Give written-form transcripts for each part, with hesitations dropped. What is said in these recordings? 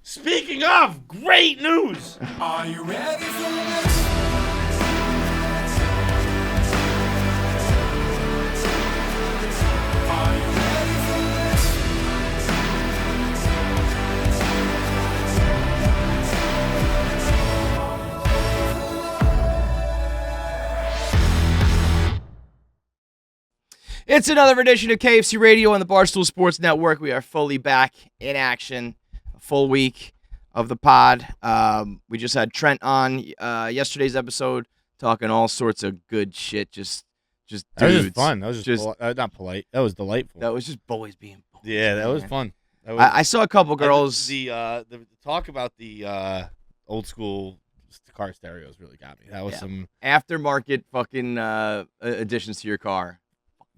Speaking of great news. Are you ready for this? Are you ready for this? It's another edition of KFC Radio on the Barstool Sports Network. We are fully back in action. A full week of the pod. We just had Trent on yesterday's episode talking all sorts of good shit. Just dudes. That was just fun. That was just not polite. That was delightful. That was just boys being boys. Yeah, that was fun. That was, I saw a couple girls. The talk about the old school car stereos really got me. That was some aftermarket fucking additions to your car.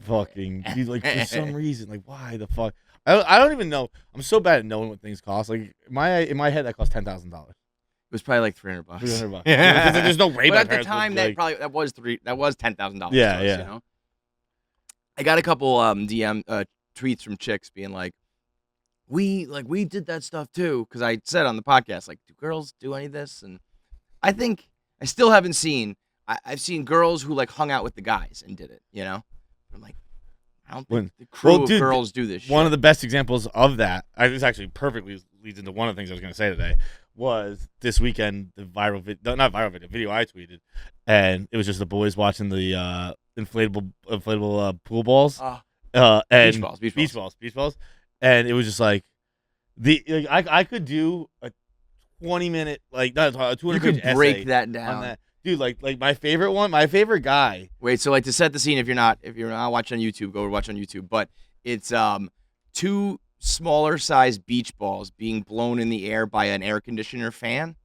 Fucking like for some reason, like why the fuck? I don't even know. I'm so bad at knowing what things cost. Like in my head, that cost $10,000. It was probably like $300. $300. Yeah. There's no way. But at the time, that was $10,000. Yeah, yeah. You know? I got a couple DM tweets from chicks being like, we did that stuff too, because I said on the podcast, like, do girls do any of this? And I think I still haven't seen. I've seen girls who like hung out with the guys and did it. You know. I'm like, I don't think the crew of girls do this shit. One of the best examples of that, this actually perfectly leads into one of the things I was going to say today, was this weekend, the video I tweeted, and it was just the boys watching the inflatable pool balls. And beach balls. And it was just like, I could do a 20-minute, like, not a 200-page You could break that down. On that. Dude, like my favorite guy. Wait, so like to set the scene, if you're not watching on YouTube, go watch on YouTube. But it's two smaller sized beach balls being blown in the air by an air conditioner fan,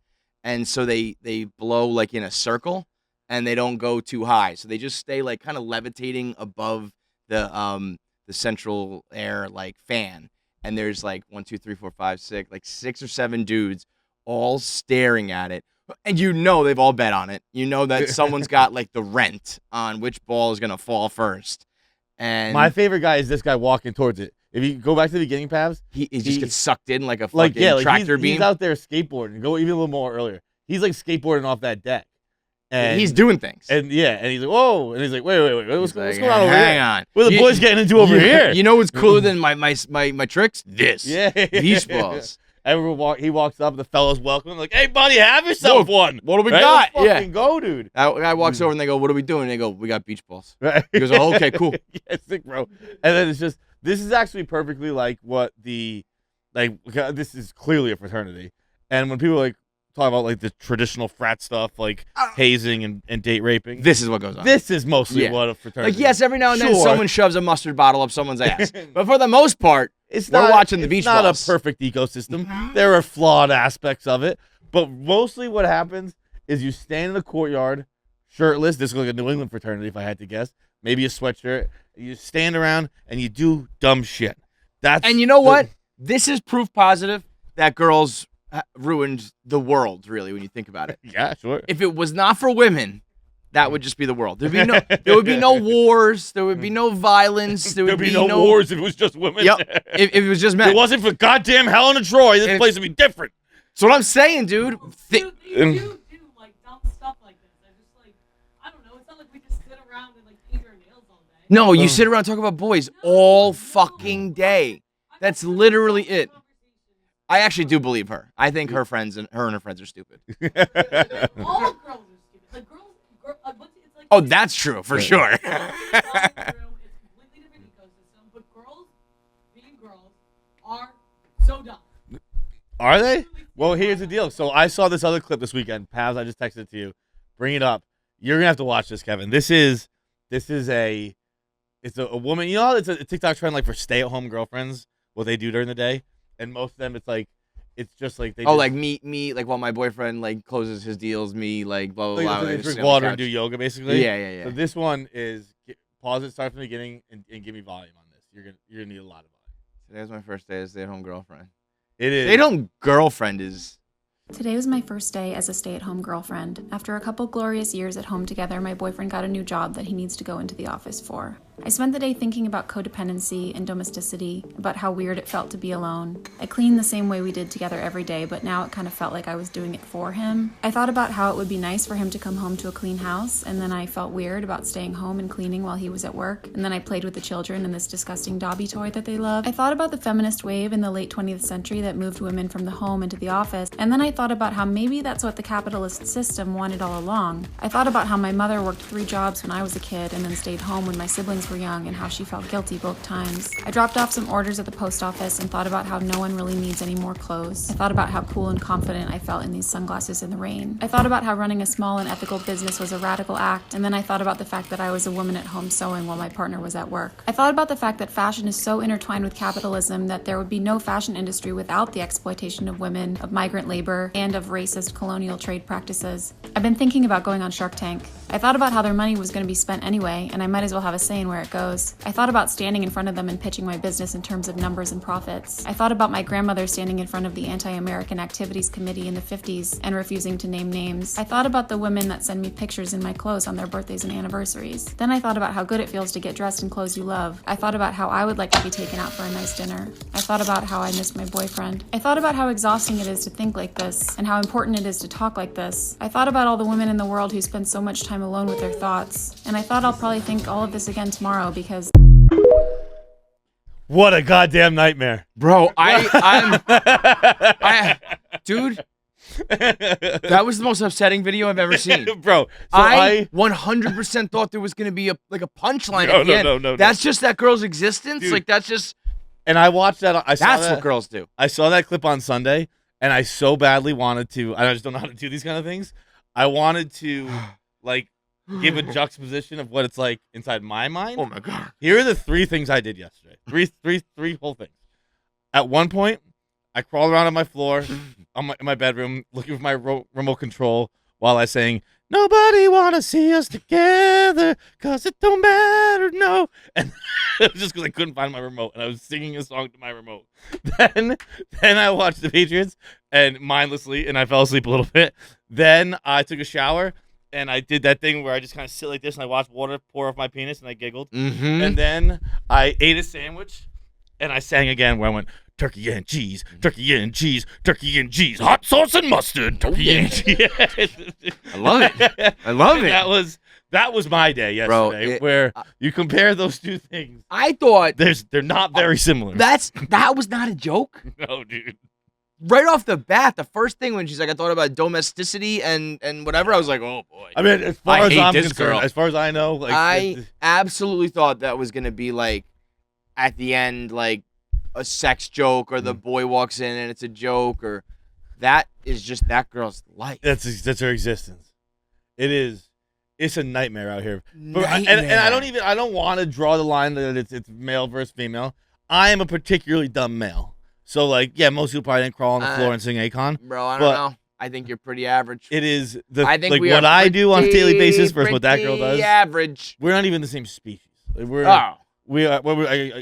and so they blow like in a circle, and they don't go too high, so they just stay like kind of levitating above the central air like fan. And there's like 1, 2, 3, 4, 5, 6, like 6 or 7 dudes all staring at it. And you know they've all bet on it. You know that someone's got like the rent on which ball is gonna fall first. And my favorite guy is this guy walking towards it. If you go back to the beginning, Pavs, he just gets sucked in like a fucking tractor beam. He's out there skateboarding. Go even a little more earlier. He's like skateboarding off that deck. And he's doing things. And he's like, whoa. And he's like, wait. What's going on over here? Hang on. What are the boys getting into over here? You know what's cooler than my tricks? This. Yeah. Beach balls. He walks up, the fellas welcome him, like, hey, buddy, have yourself one. What do we got? Let's fucking go, dude. That guy walks over and they go, what are we doing? And they go, we got beach balls. He goes, oh, okay, cool. Yeah, sick, bro. And then it's just, this is actually perfectly like what this is clearly a fraternity. And when people like talk about like the traditional frat stuff, like hazing and date raping. This is what goes on. This is mostly what a fraternity is. Like, yes, every now and then someone shoves a mustard bottle up someone's ass. But for the most part, we're watching the beach balls. It's not a perfect ecosystem. There are flawed aspects of it. But mostly what happens is you stand in the courtyard, shirtless. This is like a New England fraternity, if I had to guess. Maybe a sweatshirt. You stand around and you do dumb shit. And you know what? This is proof positive that girls ruined the world, really, when you think about it. Yeah, sure. If it was not for women, that would just be the world. There would be no wars. There would be no violence. There would be no wars if it was just women. Yep. If it was just men. If it wasn't for goddamn Helen of Troy, this place would be different. That's what I'm saying, dude. You do like dumb stuff like this. I don't know. It's not like we just sit around and like paint our nails all day. No, you sit around and talk about boys all fucking day. That's literally it. I actually do believe her. I think her and her friends are stupid. All girls are stupid. Like it's like. Oh, that's true for sure. It's completely different ecosystem, but girls, being girls, are so dumb. Are they? Well, here's the deal. So I saw this other clip this weekend. Paz, I just texted it to you. Bring it up. You're gonna have to watch this, Kevin. It's a woman. You know how it's a TikTok trend like for stay-at-home girlfriends, what they do during the day. And most of them, it's just like they. Like me, like while my boyfriend like closes his deals, me like blah blah blah. They drink water and do yoga, basically. Yeah. So this one is pause it, start from the beginning, and give me volume on this. You're gonna need a lot of volume. Today's my first day as stay-at-home girlfriend. It is. Stay-at-home girlfriend is. Today was my first day as a stay-at-home girlfriend. After a couple glorious years at home together, my boyfriend got a new job that he needs to go into the office for. I spent the day thinking about codependency and domesticity, about how weird it felt to be alone. I cleaned the same way we did together every day, but now it kind of felt like I was doing it for him. I thought about how it would be nice for him to come home to a clean house, and then I felt weird about staying home and cleaning while he was at work, and then I played with the children and this disgusting Dobby toy that they love. I thought about the feminist wave in the late 20th century that moved women from the home into the office, and then I thought about how maybe that's what the capitalist system wanted all along. I thought about how my mother worked 3 jobs when I was a kid and then stayed home when my siblings were young, and how she felt guilty both times. I dropped off some orders at the post office and thought about how no one really needs any more clothes. I thought about how cool and confident I felt in these sunglasses in the rain. I thought about how running a small and ethical business was a radical act, and then I thought about the fact that I was a woman at home sewing while my partner was at work. I thought about the fact that fashion is so intertwined with capitalism that there would be no fashion industry without the exploitation of women, of migrant labor, and of racist colonial trade practices. I've been thinking about going on Shark Tank. I thought about how their money was going to be spent anyway, and I might as well have a say in where it goes. I thought about standing in front of them and pitching my business in terms of numbers and profits. I thought about my grandmother standing in front of the Anti-American Activities Committee in the 50s and refusing to name names. I thought about the women that send me pictures in my clothes on their birthdays and anniversaries. Then I thought about how good it feels to get dressed in clothes you love. I thought about how I would like to be taken out for a nice dinner. I thought about how I missed my boyfriend. I thought about how exhausting it is to think like this and how important it is to talk like this. I thought about all the women in the world who spend so much time alone with their thoughts. And I thought I'll probably think all of this again tomorrow because... What a goddamn nightmare. Bro, dude, that was the most upsetting video I've ever seen. Bro, so I 100% thought there was going to be a punchline at the end. No. That's just that girl's existence? Dude. Like, that's just... And I watched that. That's what girls do. I saw that clip on Sunday, and I so badly wanted to. I just don't know how to do these kind of things. I wanted to, like, give a juxtaposition of what it's like inside my mind. Oh my god! Here are the 3 things I did yesterday. Three whole things. At one point, I crawled around on my floor, in my bedroom, looking for my remote control while I sang, "Nobody wanna see us together, 'cause it don't matter, no." And it was just because I couldn't find my remote, and I was singing a song to my remote. Then I watched the Patriots, and mindlessly, and I fell asleep a little bit. Then I took a shower, and I did that thing where I just kind of sit like this, and I watched water pour off my penis, and I giggled. Mm-hmm. And then I ate a sandwich, and I sang again where I went, "Turkey and cheese, turkey and cheese, turkey and cheese, hot sauce and mustard, turkey and cheese." I love it. I love it. That was my day yesterday, where you compare those 2 things. I thought They're not very similar. that was not a joke. No, dude. Right off the bat, the first thing when she's like, I thought about domesticity and whatever, I was like, oh boy. I mean, as far I as hate I'm this concerned, girl. as far as I know, like I absolutely thought that was gonna be like at the end, like a sex joke, or the boy walks in and it's a joke, or that is just that girl's life. that's her existence. It's a nightmare out here. But Nightmare. and I don't want to draw the line that it's male versus female. I am a particularly dumb male. So, like, yeah, most people probably didn't crawl on the floor and sing Akon. Bro, I don't know. I think you're pretty average. It is I think like we what are I do on a daily basis versus what that girl pretty does. average. We're not even the same species. Like, we are.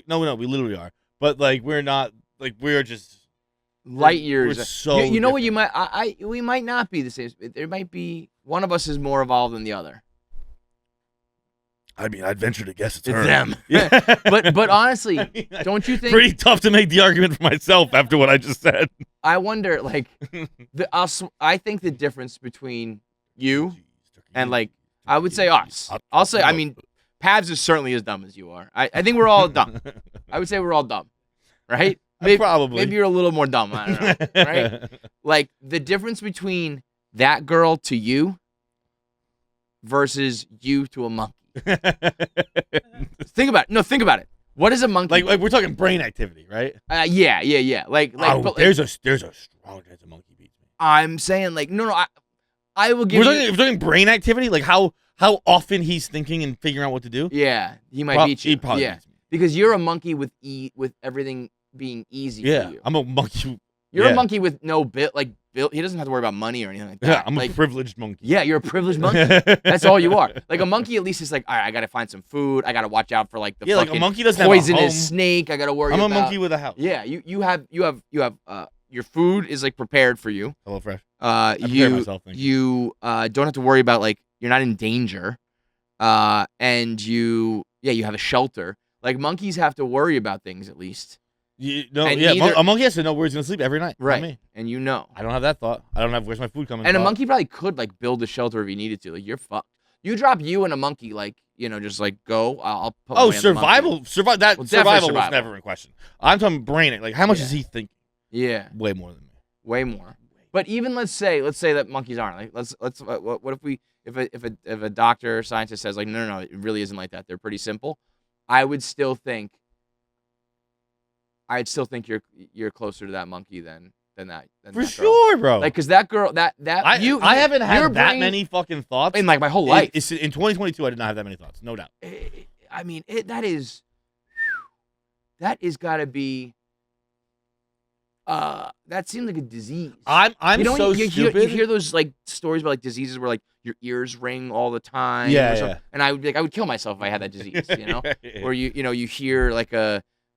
No, we literally are. But like, we're not. Like, we're just light years. We're so you know what? different. We might not be the same. There might be one of us is more evolved than the other. I mean, I'd venture to guess it's her. them. Yeah. But honestly, don't you think? Pretty tough to make the argument for myself after what I just said. I wonder, like, I think the difference between you and, like, I would say us. I'll say, I mean, Pabs is certainly as dumb as you are. I think we're all dumb. I would say we're all dumb, right? Probably. Maybe you're a little more dumb. I don't know, right? Like, the difference between that girl to you versus you to a monkey. Think about it. No, think about it. What is a monkey? Like we're talking brain activity, right? Yeah. Like, there's a strong chance a monkey beats me. I'm saying, like, no, I will give We're talking brain activity, like how often he's thinking and figuring out what to do. Yeah, he might beat you. He probably beats me. Because you're a monkey with everything being easy for you. I'm a monkey. You're a monkey with no bill. He doesn't have to worry about money or anything like that. Yeah, I'm like, a privileged monkey. Yeah, you're a privileged monkey. That's all you are. Like, a monkey at least is like, all right, I gotta find some food. I gotta watch out for like the like a monkey doesn't have a poisonous home. snake. I gotta worry. I'm a about. monkey with a house. Yeah, you have your food is like prepared for you. Hello Fresh. You don't have to worry about, like, you're not in danger. and you have a shelter. Like monkeys have to worry about things at least. A monkey has to know where he's gonna sleep every night. Right. Not me. And you know. I don't have that thought. I don't have where's my food coming. And a thought. monkey probably could like build a shelter if he needed to. Like you're fucked. You drop you and a monkey, like, just like go. I'll put my hand on the monkey. Survival Well, survival definitely was never in question. I'm talking brain. Like how much is he thinking? Yeah. Way more than me. Way more. But even let's say that monkeys aren't. Like let's what if a doctor or scientist says like no, it really isn't like that. They're pretty simple. I'd still think you're closer to that monkey than that. For sure, bro. Like, cause that girl, I haven't had that many fucking thoughts in like my whole life. In 2022, I did not have that many thoughts, no doubt. I mean, that is gotta be. That seems like a disease. I'm so stupid. You hear those like stories about like diseases where like your ears ring all the time. Yeah. And I would kill myself if I had that disease. Or you hear like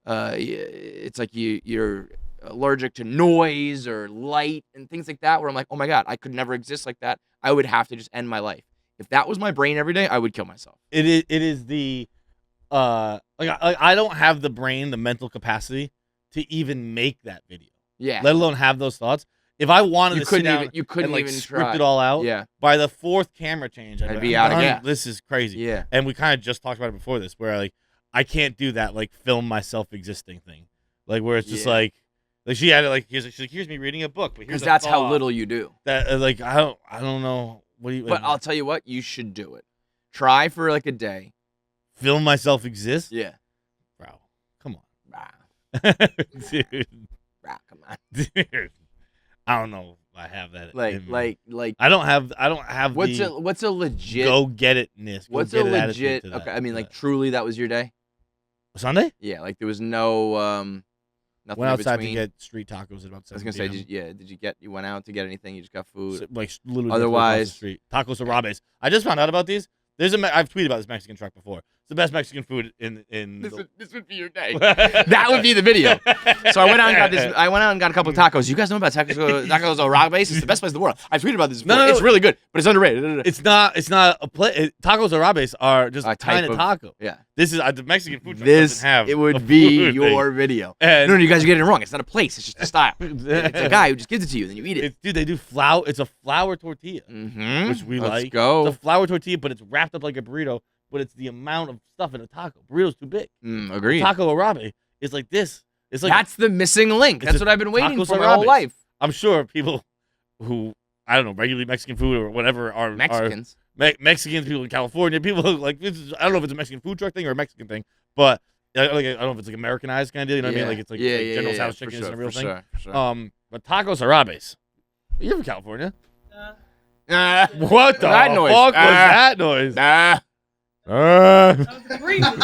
it's like you're allergic to noise or light and things like that. Where I'm like, oh my god, I could never exist like that. I would have to just end my life. If that was my brain every day, I would kill myself. It is the I don't have the brain, the mental capacity to even make that video. Yeah. Let alone have those thoughts. If I wanted to sit down you couldn't and like even script try. it all out, Yeah. by the fourth camera change, I'd be out of gas. This is crazy. Yeah. And we kind of just talked about it before this, where like I can't do that like film myself existing thing, like where it's just like she had it like here's me reading a book, but because that's how little you do. That like I don't know what do you. But I'll tell you what, you should do it. Try for like a day. Film myself exist. Yeah. Bro, come on. Dude. Bro, come on. Dude. I don't know if I have that. Like I don't have what's a legit go get it-ness. What's a legit okay, I mean like truly that was your day? Sunday? Yeah, like there was no nothing went outside between. to get street tacos at about 7 I was gonna say, you went out to get anything? You just got food? So, like literally otherwise, the street. Tacos Arabes. I just found out about these. I've tweeted about this Mexican truck before. It's the best Mexican food in. This would be your day. That would be the video. So I went out and got this. I went out and got a couple of tacos. You guys know about tacos Arabes? It's the best place in the world. I tweeted about this before. No, it's really good, but it's underrated. It's not a play. Tacos Arabes are just a kind of taco. Yeah. This is the Mexican food truck doesn't have. It would be your video. And no, you guys are getting it wrong. It's not a place. It's just a style. It's a guy who just gives it to you, and then you eat it. Dude, they do flour. It's a flour tortilla, which we like. Let's go. It's a flour tortilla, but it's wrapped up like a burrito. But it's the amount of stuff in a taco. Burrito's too big. Agreed. Taco Arabe is like this. It's like that's the missing link. That's what I've been waiting for my whole life. I'm sure people who I don't know regularly Mexican food or whatever are Mexicans. Mexicans, people in California, people who, like this is, I don't know if it's a Mexican food truck thing or a Mexican thing, but like I don't know if it's like Americanized kind of deal. You know what I mean? Like it's like General's House chicken is a real thing. For sure. But tacos Arabes. You're from California. What the fuck was that noise? That was agreement.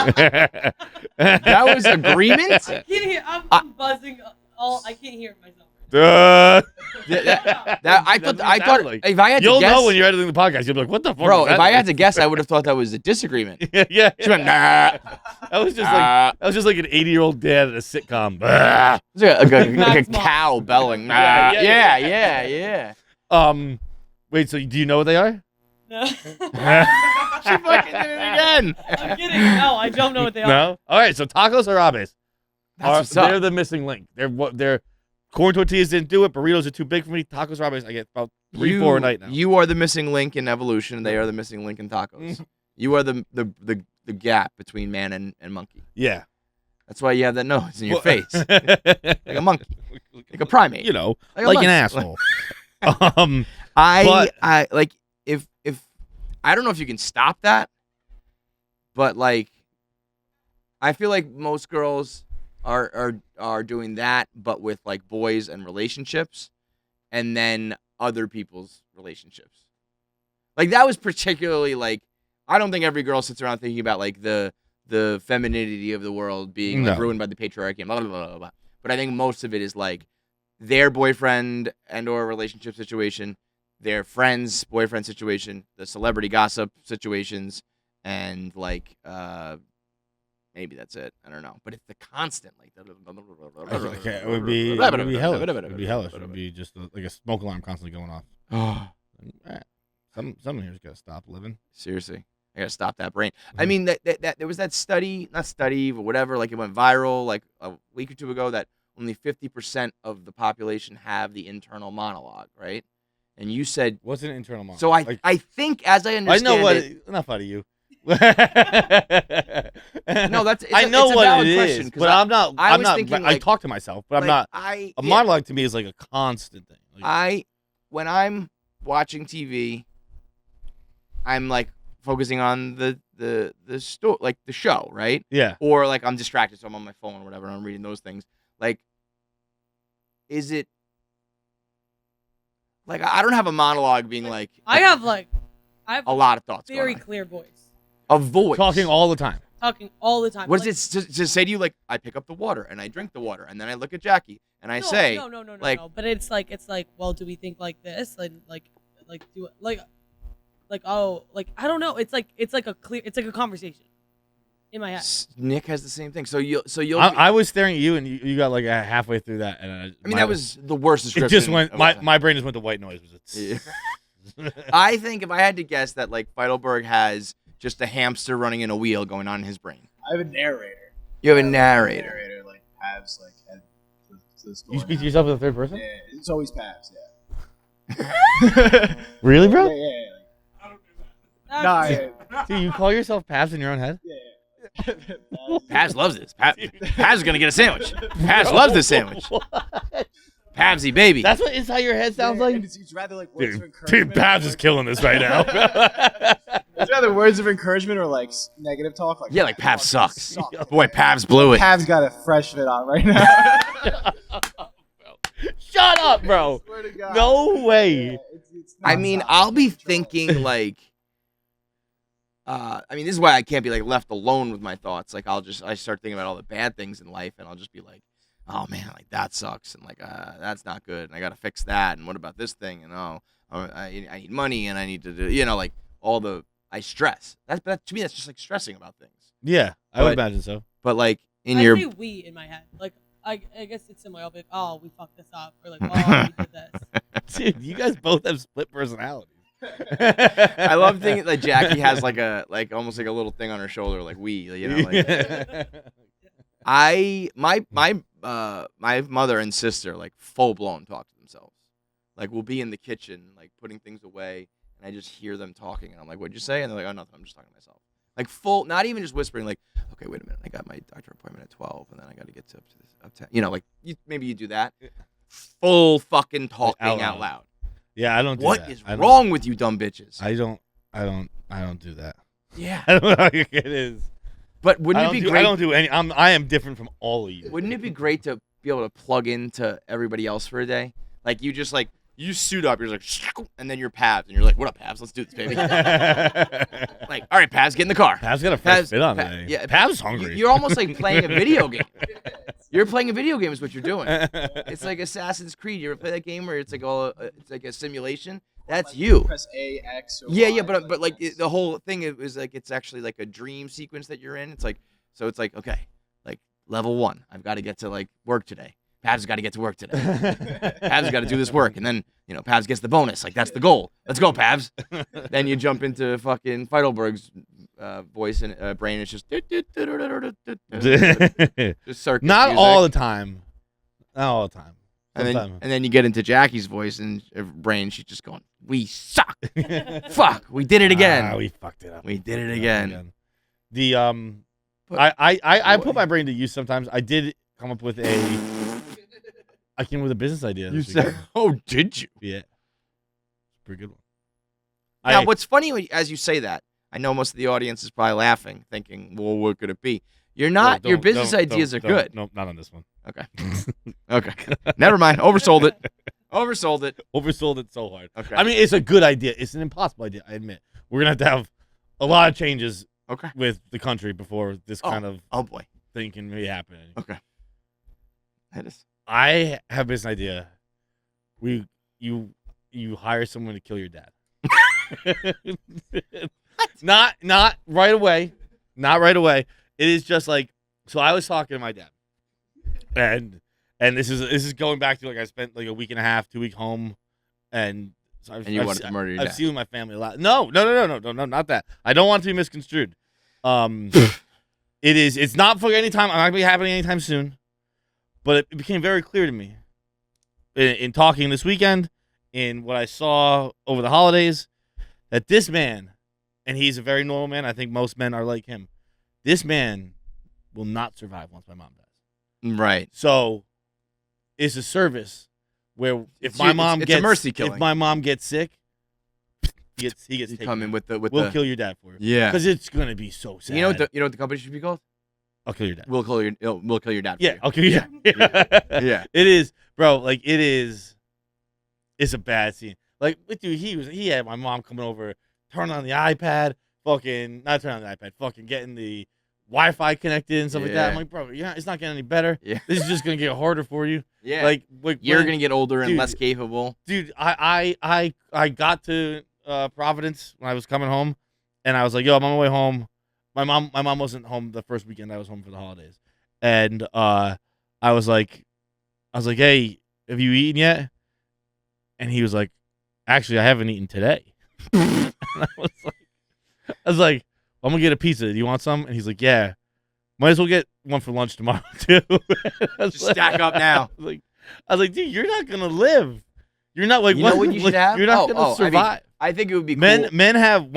That was agreement? I can't hear. I'm buzzing. I can't hear myself. I thought like. if I had to You'll guess, know when you're editing the podcast. You'll be like, "What the fuck?" Bro, if I had noise? to guess, I would have thought that was a disagreement. yeah. She went, nah. That was just like an 80-year-old dad at a sitcom. It was like a cow belling. Nah. Yeah. Wait. So do you know what they are? No. She fucking did it again. I'm kidding. No, I don't know what they are. No. All right. So tacos Arabes. They're up. the missing link. They're corn tortillas didn't do it. Burritos are too big for me. Tacos Arabes, I get about 3-4 a night now. You are the missing link in evolution. They are the missing link in tacos. You are the gap between man and monkey. Yeah. That's why you have that nose in your face, like a monkey, like a primate. You know, like an asshole. I like if I don't know if you can stop that, but like I feel like most girls are doing that, but with like boys and relationships, and then other people's relationships. Like that was particularly like I don't think every girl sits around thinking about like the femininity of the world being like, ruined by the patriarchy and blah, blah, blah, blah, blah. But I think most of it is like their boyfriend and or relationship situation, their friend's boyfriend situation, the celebrity gossip situations, and like maybe that's it. I don't know. But it's the constant like it would be hellish. It would be hellish. It would be just like a smoke alarm constantly going off. Someone here's got to stop living. Seriously. I gotta stop that brain. I mean, that there was that study, not study, but whatever. Like it went viral like a week or two ago that only 50% of the population have the internal monologue, right? And you said What's an internal monologue? so. I think as I I understand know what. it, Enough out of you. no, that's I know it's a what valid it question, is, 'cause but I'm not. I I'm was not. thinking, I like- talk to myself, but I'm like, not. A yeah. monologue to me is like a constant thing. Like, When I'm watching TV, I'm like focusing on the like the show, right? yeah. Or like I'm distracted, so I'm on my phone or whatever, and I'm reading those things. Like, is it like I don't have a monologue being like I have a lot of thoughts very going on. clear voice, A voice Talking all the time. talking all the time. What Like, does it to say to you? Like I pick up the water and I drink the water, and then I look at Jackie and I no, say, no. like- But it's like, well, do we think like this? And like do it like oh, like I don't know. It's like a conversation in my head. Nick has the same thing. So you'll. I was staring at you, and you got like halfway through that, and I mean, that was the worst It description. just went. of My all time. my brain just went to white noise. Yeah. I think if I had to guess that like Feidelberg has just a hamster running in a wheel going on in his brain. I have a narrator. You have a narrator. Narrator like Pavs like had the story. You speak to yourself in the third person. Yeah, it's always Pavs. Yeah. Really, Yeah, bro? yeah, yeah. I don't do that. Nah, That's- yeah, Dude, you call yourself Pabs in your own head? yeah. Pavs loves this. Pavs is gonna get a sandwich. Pavs loves this sandwich. Pavsy baby. That's what inside your head sounds like. And it's rather like words of Dude, encouragement. Pabs is killing this right now. It's rather words of encouragement or like negative talk. Like Yeah, like "Pavs Pavs sucks. suck." Boy, Pavs blew it. Pavs got a fresh fit on right now. Shut up, bro. Swear to God. No way. Yeah, it's I mean, nonstop. I'll be Control. thinking like, I mean, this is why I can't be like left alone with my thoughts. Like, I start thinking about all the bad things in life, and I'll just be like, oh man, like that sucks, and like that's not good, and I gotta fix that, and what about this thing, and I need money, and I need to do, like I stress. But to me, that's just like stressing about things. Yeah, I would But- imagine so. But like in I your say we in my head. Like I guess it's similar. I'll be like, oh, we fucked this up, or like, oh, we did this. Dude, you guys both have split personalities. I love thinking like Jackie has like almost like a little thing on her shoulder, like my mother and sister like full blown talk to themselves. Like we'll be in the kitchen like putting things away, and I just hear them talking, and I'm like, "What'd you say?" And they're like, "Oh, nothing. I'm just talking to myself." Like full, not even just whispering. Like, "Okay, wait a minute. I got my doctor appointment at 12, and then I got to get to up to like maybe you do that." Full fucking talking out loud. Yeah, I don't do What that. is I don't- wrong with you, dumb bitches? I don't do that. Yeah, I don't know how it is. but wouldn't it be great? I don't do any. I am different from all of you. Wouldn't it be great to be able to plug into everybody else for a day? Like you just like you suit up, you're just like, and then you're Pavs, and you're like, "What up, Pavs? Let's do this, baby." Like, all right, Pavs, get in the car. Pav's got a fresh Pavs- fit on Pa- today. yeah, Pav's hungry. You're almost like playing a video game. You're playing a video game is what you're doing. It's like Assassin's Creed. You ever play that game where it's like it's like a simulation? That's Like, you. Press A, X. Or Yeah, Y, but like the whole thing is like it's actually like a dream sequence that you're in. It's like okay, like level 1, I've got to get to like work today. Pav's got to get to work today. Pav's got to do this work, and then Pavs gets the bonus. Like that's the goal. Let's go, Pavs. Then you jump into fucking Feidelberg's voice and brain. It's just just circus Not music. all the time. Not all the time. And Sometime. then you get into Jackie's voice and brain. She's just going, "We suck. Fuck, we did it again. Ah, we fucked it up. We did it again." The But- I put my brain to use sometimes. I did come up with I came up with a business idea. You this said, weekend. "Oh, did you?" Yeah. Pretty good one. Now, what's funny as you say that, I know most of the audience is probably laughing, thinking, "Well, what could it be?" You're not. Your business ideas are good. Nope, not on this one. Okay. Okay. Never mind. Oversold it. Oversold it. Oversold it so hard. Okay. I mean, it's a good idea. It's an impossible idea, I admit. We're going to have a lot of changes Okay. with the country before this kind of Oh boy. thing can be happening. Okay. That is. I have this idea. You hire someone to kill your dad. Not right away. Not right away. It is just like, so I was talking to my dad, and this is going back to like I spent like a week and a half, 2 week home, and So I've, And you I've wanted se- to murder your I've dad. seen my family a lot. No, not that. I don't want it to be misconstrued. It's not for any time. I'm not gonna be happening anytime soon. But it became very clear to me in talking this weekend, in what I saw over the holidays, that this man, and he's a very normal man. I think most men are like him. This man will not survive once my mom dies. Right. So it's a service where if It's my a mom mercy killing. if my mom gets sick, he gets You taken. come in with the We'll kill your dad for it. Yeah. Because it's gonna be so sad. You know what the company should be called? I'll kill your dad. We'll kill your dad. For Yeah, you. I'll kill your dad. Yeah. It is, bro. Like it is. It's a bad scene. Like, dude, he had my mom coming over, turn on the iPad, fucking not turn on the iPad, fucking getting the Wi-Fi connected and stuff like that. I'm Yeah. like, bro, yeah, it's not getting any better. Yeah. This is just gonna get harder for you. Yeah. Like You're when- gonna get older and dude, less capable. dude. I got to Providence when I was coming home, and I was like, yo, I'm on my way home. My mom wasn't home the first weekend I was home for the holidays, and I was like, hey, have you eaten yet? And he was like, actually, I haven't eaten today. And I was like, I'm gonna get a pizza. Do you want some? And he's like, yeah. Might as well get one for lunch tomorrow too. Just stack up now. I was like, dude, you're not gonna live. You're not like You know what you should have? You're not gonna survive. I think it would be cool. Men have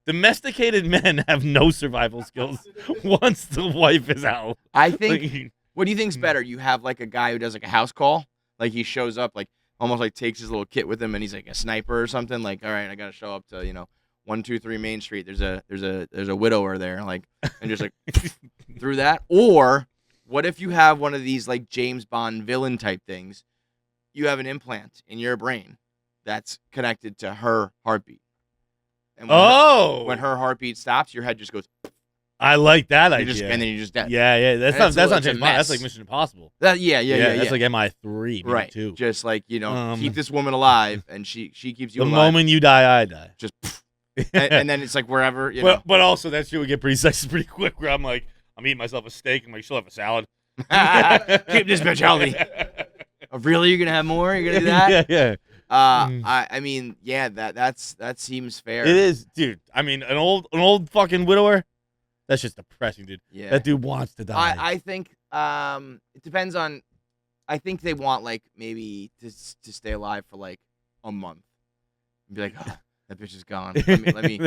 domesticated men have no survival skills once the wife is out. I think. Like, What do you think's better? You have like a guy who does like a house call, like he shows up, like almost like takes his little kit with him, and he's like a sniper or something. Like, all right, I gotta show up to 123 Main Street. There's a widower there, like, and just like through that. Or what if you have one of these like James Bond villain type things? You have an implant in your brain that's connected to her heartbeat. And when her heartbeat stops, your head just goes. I like that You idea. just, and then you just dead. Yeah. That's And not it's a James Bond. That's mess. like Mission Impossible. Yeah. That's like MI3, maybe Right. 2. Just like keep this woman alive, and she keeps you The alive. moment you die, I die. Just and then it's like wherever you know. But also that shit would get pretty sexy pretty quick. Where I'm like, I'm eating myself a steak. I'm like, she'll have a salad. Keep this bitch healthy. Oh, really? You're gonna have more? You're gonna do that? Yeah. I mean, yeah. That seems fair. It is, dude. I mean, an old fucking widower. That's just depressing, dude. Yeah. That dude wants to die. I think it depends on. I think they want like maybe to stay alive for like a month. And be like, oh, that bitch is gone. Let me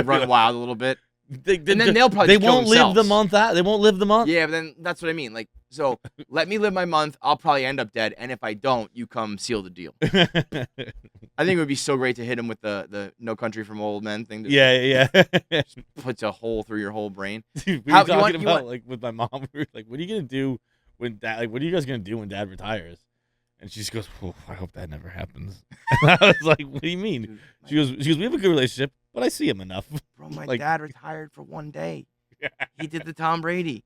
run wild a little bit. And then they'll probably they kill won't live the themselves. month out. They won't live the month. Yeah, but then that's what I mean. Like, so let me live my month. I'll probably end up dead, and if I don't, you come seal the deal. I think it would be so great to hit him with the No Country for Old Men thing. That Yeah. puts a hole through your whole brain. Dude, we How- were you talking want- about like with my mom. We were like, "What are you gonna do when dad? Like, what are you guys gonna do when dad retires?" And she just goes, "Oh, I hope that never happens." And I was like, "What do you mean?" Dude, She goes, "We have a good relationship, but I see him enough." Bro, my like- dad retired for one day. He did the Tom Brady.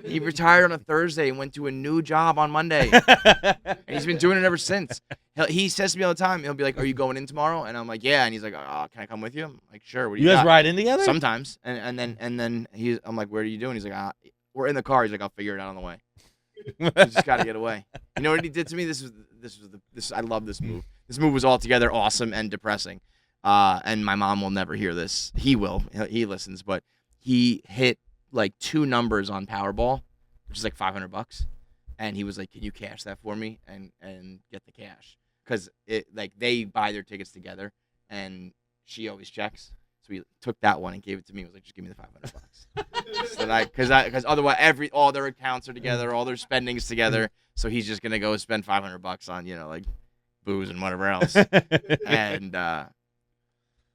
He retired on a Thursday and went to a new job on Monday. And he's been doing it ever since. He says to me all the time, he'll be like, are you going in tomorrow? And I'm like, yeah. And he's like, oh, can I come with you? I'm like, sure. What do You you guys got? ride in together? Sometimes. And then I'm like, what are you doing? He's like, we're in the car. He's like, I'll figure it out on the way. We just got to get away. You know what he did to me? I love this move. This move was altogether awesome and depressing. And my mom will never hear this. He will. He listens, but he hit like 2 numbers on Powerball, which is like $500. And he was like, can you cash that for me and get the cash? Because they buy their tickets together and she always checks. So he took that one and gave it to me. He was like, just give me the $500. So because otherwise all their accounts are together, all their spendings together. So he's just gonna go spend $500 on like booze and whatever else.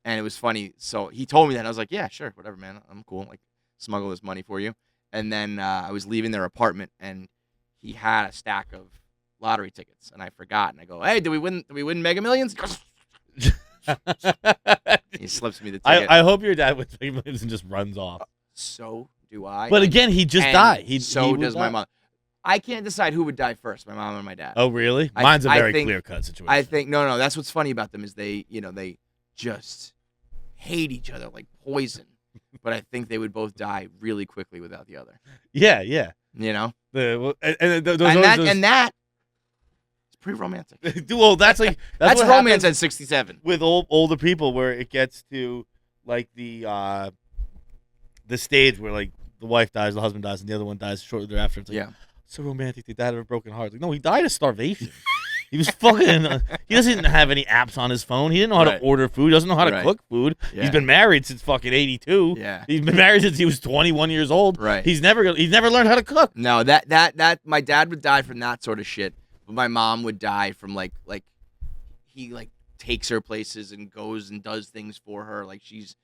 And it was funny. So he told me that and I was like, yeah, sure, whatever, man. I'm cool. Like smuggle this money for you. And then I was leaving their apartment and he had a stack of lottery tickets and I forgot. And I go, hey, did we win Mega Millions? He slips me the ticket. I hope your dad wins Mega Millions and just runs off. So do I. But again, he just And died. so would does my die. mom. I can't decide who would die first, my mom or my dad. Oh, really? I- Mine's a I very think- clear-cut situation. I think no. That's what's funny about them is they just hate each other like poison. But I think they would both die really quickly without the other. Yeah. You know, Those and that is pretty romantic. Well, that's like That's what romance happens at 67. with older people, where it gets to like the stage where like the wife dies, the husband dies, and the other one dies shortly thereafter. It's like, Yeah. so romantic. They died of a broken heart. Like, no, he died of starvation. He was fucking. He doesn't have any apps on his phone. He didn't know how to order food. He doesn't know how to cook food. Yeah. He's been married since fucking 82. Yeah. He's been married since he was 21 years old. Right. He's never learned how to cook. No, that my dad would die from that sort of shit, but my mom would die from like he like takes her places and goes and does things for her. Like she's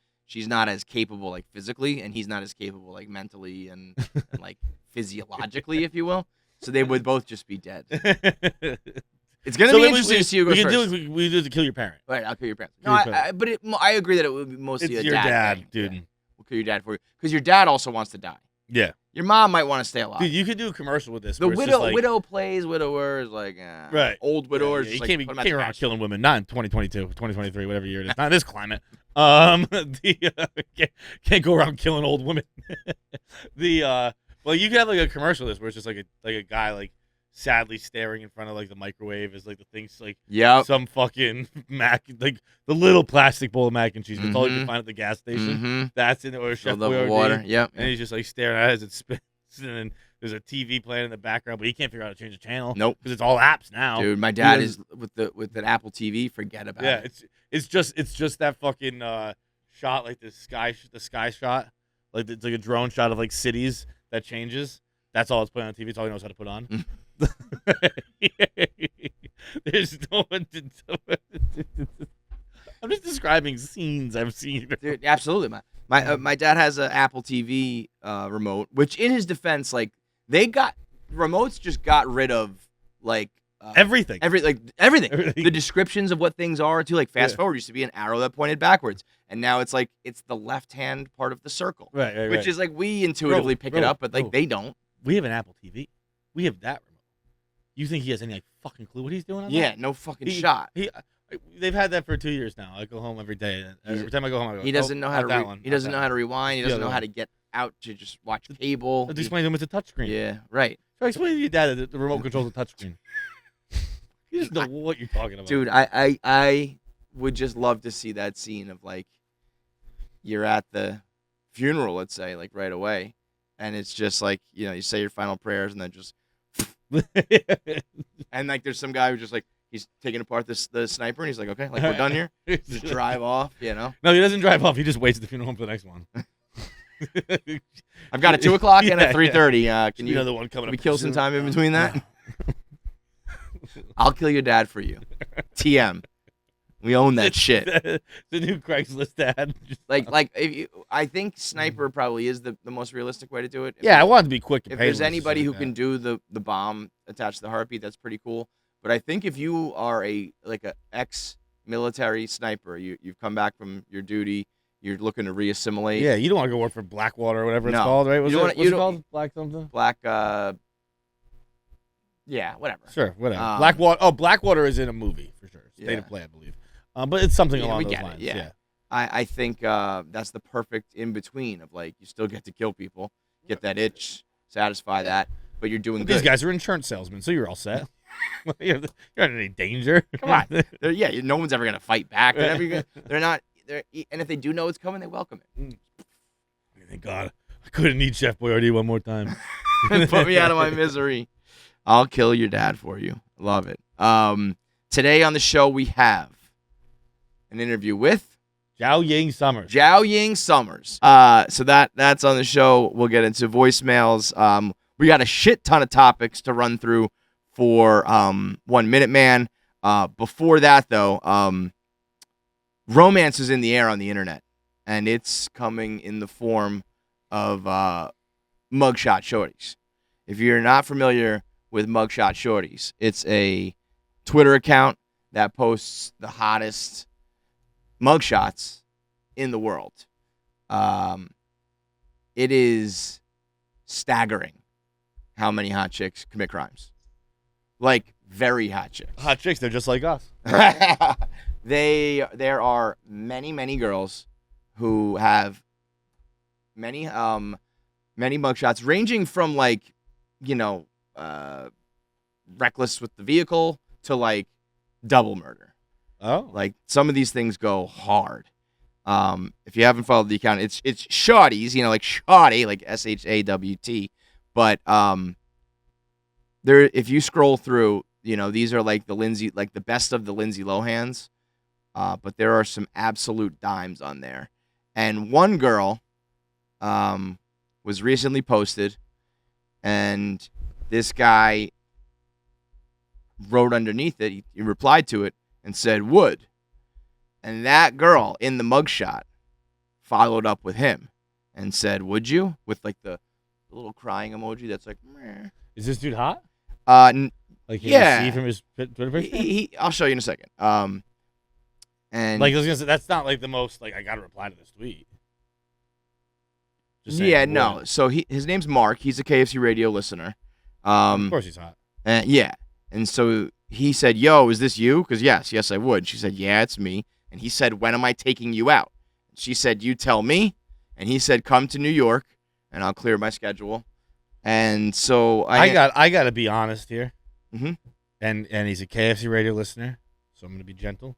not as capable like physically, and he's not as capable like mentally and like physiologically, if you will. So they would both just be dead. It's gonna be interesting to see who goes first. We do to kill your parent. Right, I'll kill your parents. Kill your parents. But I agree that it would be mostly It's a your dad, thing. dude. Yeah. We'll kill your dad for you because your dad also wants to die. Yeah. Your mom might want to stay alive. Dude, you could do a commercial with this. The where it's just like, widow plays widowers like right. old widowers. Yeah, just, you like, can't be put 'em at can't the go around cash. killing women. Not in 2022, 2023, whatever year it is. Not in this climate. Can't go around killing old women. Well, you could have like a commercial of this where it's just like a guy like sadly staring in front of like the microwave as like the thing's like some fucking mac, like the little plastic bowl of mac and cheese. That's all you can find at the gas station. Mhm. That's in it, or Chef Filled up with Boyardee. water. Yep. And he's just like staring at it as it spins, and then there's a TV playing in the background, but he can't figure out how to change the channel. Nope. Because it's all apps now. Dude, my dad is with an Apple TV. Forget about Yeah, it. it's just that fucking shot, like the sky shot, like it's like a drone shot of like cities that changes. That's all it's putting on TV. It's all he knows how to put on. There's no one to do it. I'm just describing scenes I've seen. Dude, absolutely. My dad has an Apple TV remote, which in his defense, like remotes just got rid of like everything. everything. The descriptions of what things are too. Like fast forward used to be an arrow that pointed backwards, and now it's like it's the left hand part of the circle, Right. which is like we intuitively pick it up, but like they don't. We have an Apple TV. We have that remote. You think he has any like fucking clue what he's doing on that? Yeah, no fucking shot. They've had that for 2 years now. I go home every day. And every time I go home, I go, He doesn't know how to. He doesn't know how to rewind. He doesn't know how to get out to just watch cable. Let's explain to him it's a touchscreen. Yeah, right. So explain to your dad that the remote controls a touchscreen. You just know what you're talking about. Dude, I would just love to see that scene of like you're at the funeral, let's say, like right away, and it's just like you say your final prayers and then just and like there's some guy who just like he's taking apart the sniper and he's like, okay, like we're done here. Just drive off, No, he doesn't drive off. He just waits at the funeral home for the next one. I've got a 2:00 and a 3:30. Can you another one coming we up kill some time in between that? I'll kill your dad for you. TM. We own that shit. The new Craigslist ad. Like I think sniper probably is the most realistic way to do it. Yeah, I want it to be quick. If there's anybody who can do the bomb attached to the heartbeat, that's pretty cool. But I think if you are a ex-military sniper, you've come back from your duty, you're looking to reassimilate. Yeah, you don't want to go work for Blackwater or whatever it's No. called, right? What's it called? Black something? Black. Yeah, whatever. Sure, whatever. Blackwater. Oh, Blackwater is in a movie for sure. State of Play, I believe. But it's something along those lines. Yeah. I think that's the perfect in between of like you still get to kill people, get that itch, satisfy that, but you're doing But good. these guys are insurance salesmen, so you're all set. You're not in any danger. Come on. No one's ever gonna fight back. They're not. And if they do know it's coming, they welcome it. Thank God. I couldn't need Chef Boyardee one more time. Put me out of my misery. I'll kill your dad for you. Love it. Today on the show we have an interview with Zhao Ying Summers. Zhao Ying Summers. So that's on the show. We'll get into voicemails. We got a shit ton of topics to run through for 1 Minute Man. Before that, though, romance is in the air on the internet, and it's coming in the form of Mugshot Shawties. If you're not familiar with Mugshot Shawties, it's a Twitter account that posts the hottest mugshots in the world. It is staggering how many hot chicks commit crimes. Like, very hot chicks. Hot chicks, they're just like us. There are many girls who have many mugshots, ranging from like, reckless with the vehicle to like double murder. Oh, Like some of these things go hard. If you haven't followed the account, it's Shawties, like Shawty, like SHAWT. But there, if you scroll through, these are like the best of the Lindsay Lohans. But there are some absolute dimes on there. And one girl was recently posted, and this guy wrote underneath it, he replied to it and said, would. And that girl in the mugshot followed up with him and said, would you? With like the little crying emoji that's like, meh. is this dude hot? Like, Like, can yeah. you see from his Twitter picture? I'll show you in a second. And Like, I was gonna say, that's not like the most like I gotta reply to this tweet. Just saying, yeah, would. no. So his name's Mark. He's a KFC Radio listener. Of course he's hot. Yeah. And so he said, yo, is this you? Because yes, I would. She said, yeah, it's me. And he said, when am I taking you out? She said, you tell me. And he said, come to New York, and I'll clear my schedule. And so I gotta be honest here. Mhm. And he's a KFC Radio listener, so I'm gonna be gentle.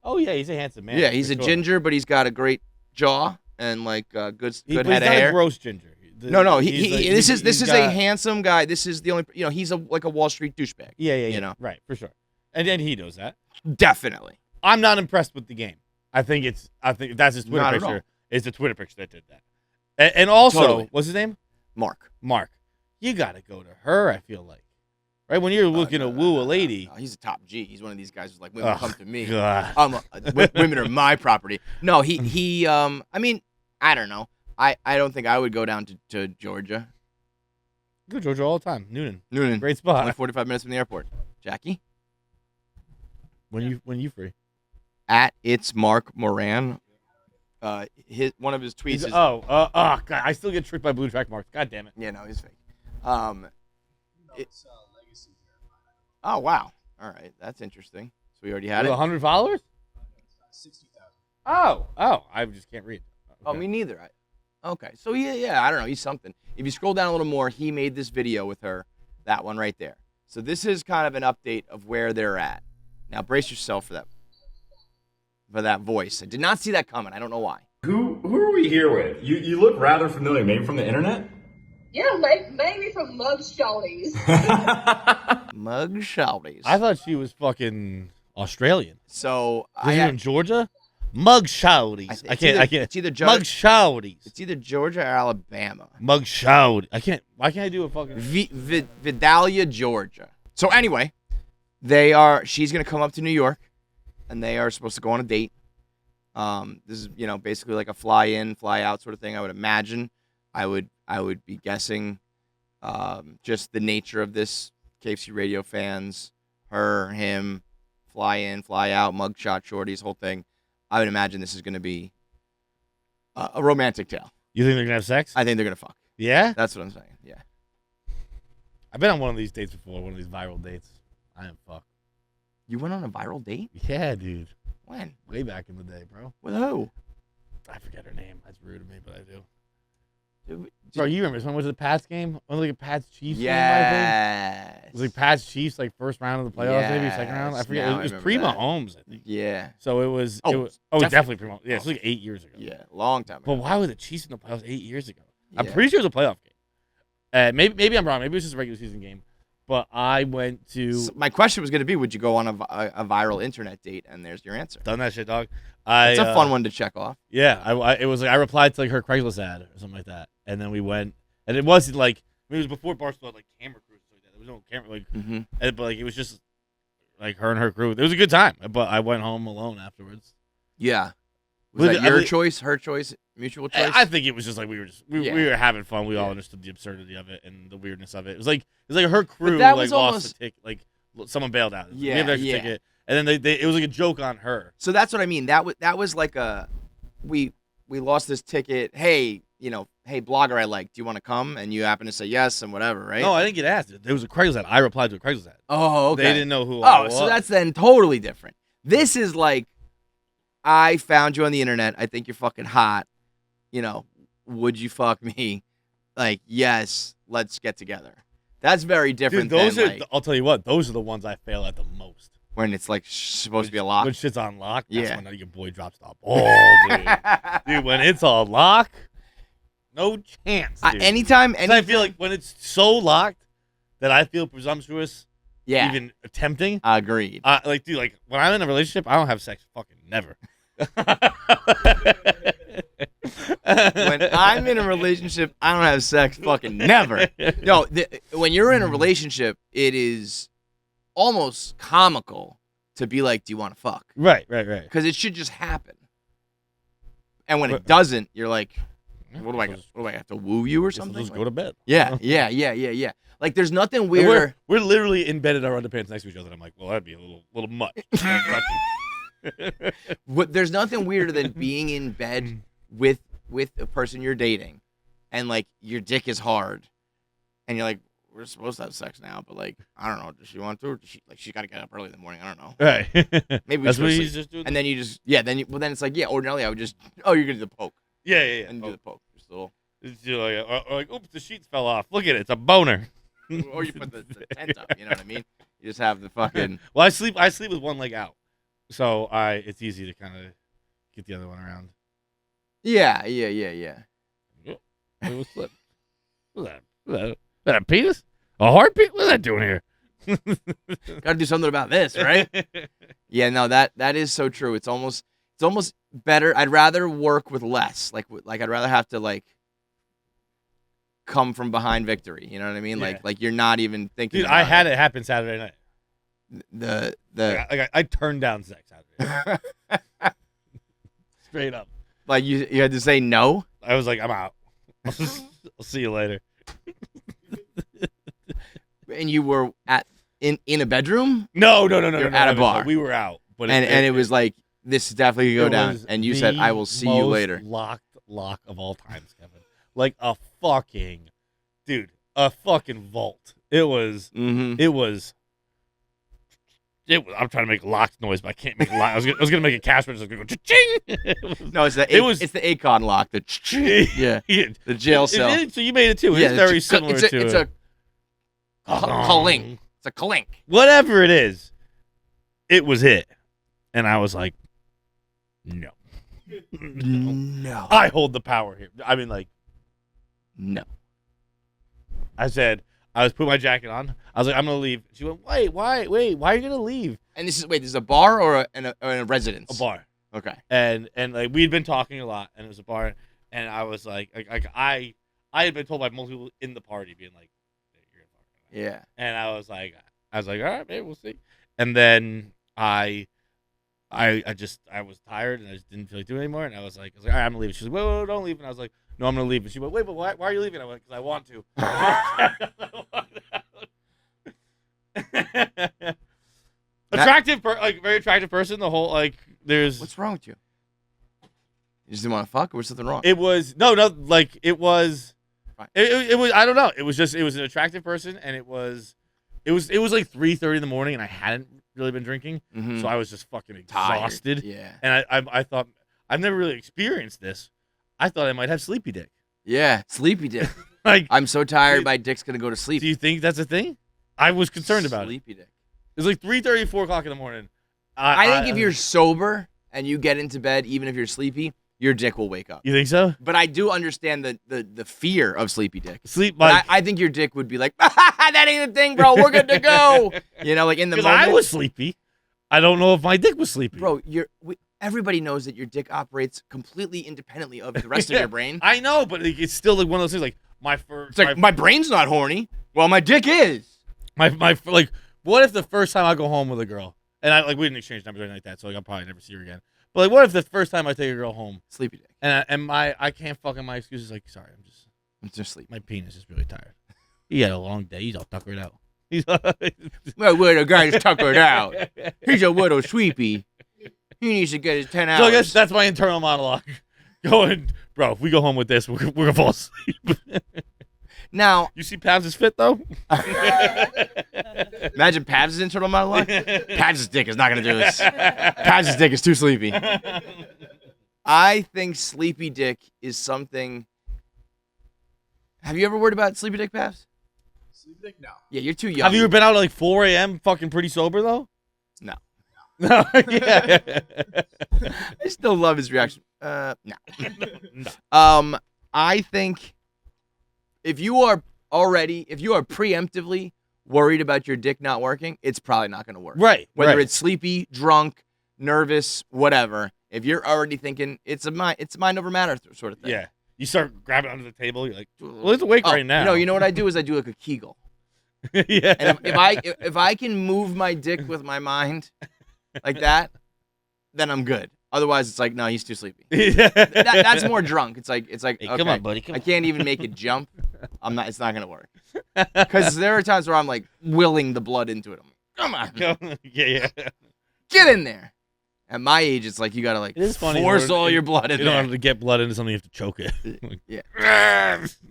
Oh yeah, he's a handsome man. yeah, he's for a sure. ginger, but he's got a great jaw and like good But head he's of not hair. a gross ginger. No, He's like- this is he's a got- handsome guy. This is the only he's like a Wall Street douchebag. Yeah, you know. right, for sure. And then he knows that. Definitely. I'm not impressed with the game. I think that's his Twitter Not at picture. all. It's the Twitter picture that did that. And also, Totally. what's his name? Mark. Mark. You gotta go to her. I feel like, right when you're looking to woo a lady. No, he's a top G. He's one of these guys who's like, women come to me. God. Women are my property. No, he. I mean, I don't know. I don't think I would go down to Georgia. Go to Georgia all the time. Noonan. Noonan. Great spot. Only 45 minutes from the airport. Jackie? When you free? At it's Mark Moran. One of his tweets He's, is oh God! I still get tricked by blue track marks. God damn it! yeah, no, he's fake. Oh wow. All right, that's interesting. So we already had With it. 100 followers? 60,000. Oh! I just can't read. Oh, Okay. me neither. Okay, so yeah, I don't know. He's something. If you scroll down a little more, he made this video with her. That one right there. So this is kind of an update of where they're at. Now brace yourself for that voice. I did not see that coming. I don't know why. Who are we here with? You look rather familiar. Maybe from the internet? Yeah, maybe from Mugshot Shawties. Mugshot Shawties. I thought she was fucking Australian. So Is it in Georgia? Mugshouties. I can't. It's either Mugshouties. It's either Georgia or Alabama. Mugshout. I can't. Why can't I do a fucking? Vidalia, Georgia. So anyway, she's gonna come up to New York, and they are supposed to go on a date. This is basically like a fly in, fly out sort of thing. I would imagine. I would be guessing, just the nature of this. KFC Radio fans, her, him, fly in, fly out, mugshot shorties, whole thing. I would imagine this is going to be a romantic tale. You think they're gonna have sex? I think they're going to fuck. Yeah. That's what I'm saying. Yeah. I've been on one of these dates before. One of these viral dates. I am fucked. You went on a viral date? Yeah, dude. When? Way back in the day, bro. With who? I forget her name. That's rude of me, but I do. Dude, Bro, you remember this one? Was it the Pats game? Was it like a Pats Chiefs game? I think? yes. It was like Pats Chiefs, like first round of the playoffs, maybe second round. I Yes, forget. now It was I remember pre that. Mahomes, I think. Yeah. So it was. Oh, it was definitely definitely. pre Mahomes. Yeah, it's like 8 years ago. Yeah. Long time But ago. why were the Chiefs in the playoffs 8 years ago? I'm Yeah. pretty sure it was a playoff game. Maybe I'm wrong. Maybe it was just a regular season game. But I went to So my question was going to be, would you go on a viral internet date? And there's your answer. done that shit, dog. It's a fun one to check off. Yeah, it was like I replied to like her Craigslist ad or something like that, and then we went, and it wasn't like it was before Barstool had like camera crews and stuff like that. There was no camera like, Mm-hmm. but like it was just like her and her crew. It was a good time, but I went home alone afterwards. Yeah. Was Well, that I your think- choice, her choice, mutual choice? I think it was just like we Yeah. were having fun. We all Yeah. understood the absurdity of it and the weirdness of it. It was like her crew that like was lost almost- the ticket, like someone bailed out. We Yeah, have the extra yeah. ticket, and then it was like a joke on her. So that's what I mean. That was like we lost this ticket. Hey, hey blogger I like. Do you want to come? And you happen to say yes and whatever, right? No, I didn't get asked. There was a Craigslist ad. I replied to a Craigslist ad. Oh, okay. They didn't know who I Oh, was. so that's then totally different. This is like, I found you on the internet. I think you're fucking hot. Would you fuck me? Like, yes, let's get together. That's very Dude, different those than are. like, I'll tell you what. Those are the ones I fail at the most. when it's like supposed to be a lock. When shit's on lock, that's Yeah. when your boy drops the ball, dude. Dude, when it's on lock, no chance. Dude. Anytime, 'Cause I feel like when it's so locked that I feel presumptuous, yeah, even attempting. agreed. Like, dude, like when I'm in a relationship, I don't have sex. Fucking never. When I'm in a relationship, I don't have sex. Fucking never. No, when you're in a relationship, it is almost comical to be like, "Do you want to fuck?" Right. Because it should just happen. And when it doesn't, you're like, "What do I? What do I have to woo you or something?" Just Like, go to bed. yeah. Like, there's nothing And weirder. We're literally in bed in our underpants next to each other. And I'm like, well, that'd be a little much. There's nothing weirder than being in bed with a person you're dating, and like your dick is hard, and you're like, we're supposed to have sex now, but like, I don't know, does she want to? Or does she's got to get up early in the morning. I don't know. Right. Maybe we That's should what sleep. he's just doing. And then you just then it's like, yeah, ordinarily I would just, oh, you're gonna do the poke, Yeah. and do the poke. Just a little, It's just like, oops, the sheets fell off. Look at it, it's a boner. or you put the tent up. You know what I mean? You just have the fucking. Well, I sleep with one leg out, so it's easy to kind of get the other one around. Yeah. It was slip. What's that a penis? A heartbeat? What's that doing here? Got to do something about this, right? Yeah, no, that is so true. It's almost better. I'd rather work with less. Like I'd rather have to like come from behind victory. You know what I mean? Yeah. Like you're not even thinking. Dude, about I had it happen Saturday night. I turned down sex Saturday night. Straight up. like you had to say no. I was like, I'm out. I'll see you later. And you were in a bedroom, No. You're at a bar. We were out, but and it was like, this is definitely gonna go down. And you said, I will see you later. Locked lock of all times, Kevin. Like a fucking vault. It was. Mm-hmm. It was. I'm trying to make a locked noise, but I can't make a lock. I was gonna make a cash register. I was gonna go cha-ching. No, it's the Akon lock. Yeah, the jail cell. So you made it too. It's very similar to it's a clink. It's a clink. Whatever it is, it was it, and I was like, no. I hold the power here. I mean, like, no. I said, I was putting my jacket on. I was like, I'm gonna leave. She went, wait, why are you gonna leave? And this is a bar or a residence? A bar. Okay. And like we'd been talking a lot, and it was a bar, and I was like I had been told by multiple people in the party, being like, hey, you're gonna talk about it. Yeah. And I was like, all right, maybe we'll see. And then I was tired and I just didn't feel like doing it anymore. And I was like, all right, I'm gonna leave. She was like, wait, don't leave. And I was like, no, I'm gonna leave. And she went, wait, but why are you leaving? I went, because I want to. Very attractive person. The whole there's. What's wrong with you? You just didn't want to fuck, or was something wrong? It was it was. Fine. It was. I don't know. It was an attractive person, and it was like 3:30 in the morning, and I hadn't really been drinking, so I was just fucking exhausted. Tired. Yeah. And I thought I've never really experienced this. I thought I might have sleepy dick. Yeah, sleepy dick. Like, I'm so tired, my dick's gonna go to sleep. do you think that's a thing? I was concerned about it. Sleepy dick. It was like 3:30, 4 o'clock in the morning. I think if you're sober and you get into bed, even if you're sleepy, your dick will wake up. You think so? But I do understand the fear of sleepy dick. Sleep, But like, I think your dick would be like, that ain't a thing, bro. We're good to go. You know, like in the because moment. I was sleepy. I don't know if my dick was sleepy. Bro, everybody knows that your dick operates completely independently of the rest of your brain. I know, but it's still like one of those things. Like It's like my brain's not horny. Well, my dick is. my like. What if the first time I go home with a girl and we didn't exchange numbers or anything like that, so I'll probably never see her again. But like, what if the first time I take a girl home, Sleepy dick. and I can't fucking, my excuse is like, sorry, I'm just sleepy. my penis is really tired. He had a long day. He's all tuckered out. He's Well, the guy's tuckered out. He's a little sleepy. He needs to get his 10 hours. So I guess that's my internal monologue. Going, bro, if we go home with this, we're gonna fall asleep. Now, You see Pabs' fit though? imagine Pabs' internal monologue. Pabs' dick is not going to do this. Pabs' dick is too sleepy. I think sleepy dick is something. Have you ever worried about sleepy dick, Pabs? Sleep dick? No. Yeah, you're too young. Have you ever been out at like 4 a.m. fucking pretty sober though? No. No. Yeah. I still love his reaction. No. No. I think if you are preemptively worried about your dick not working, it's probably not going to work. Right. Whether right. it's sleepy, drunk, nervous, whatever. If you're already thinking it's a mind over matter sort of thing. Yeah. You start grabbing onto the table. You're like, well, it's awake right now. No, you know what I do is I do like a Kegel. Yeah. And if I can move my dick with my mind like that, then I'm good. Otherwise, it's like, no, he's too sleepy. That's more drunk. It's like, Hey, okay, come on, buddy. Come I on. can't even make it jump. It's not gonna work. Because there are times where I'm like willing the blood into it. I'm like, come on, Yeah. get in there. At my age, it's like you gotta like It is funny. force all your blood in In there. order to get blood into something, you have to choke it. Yeah.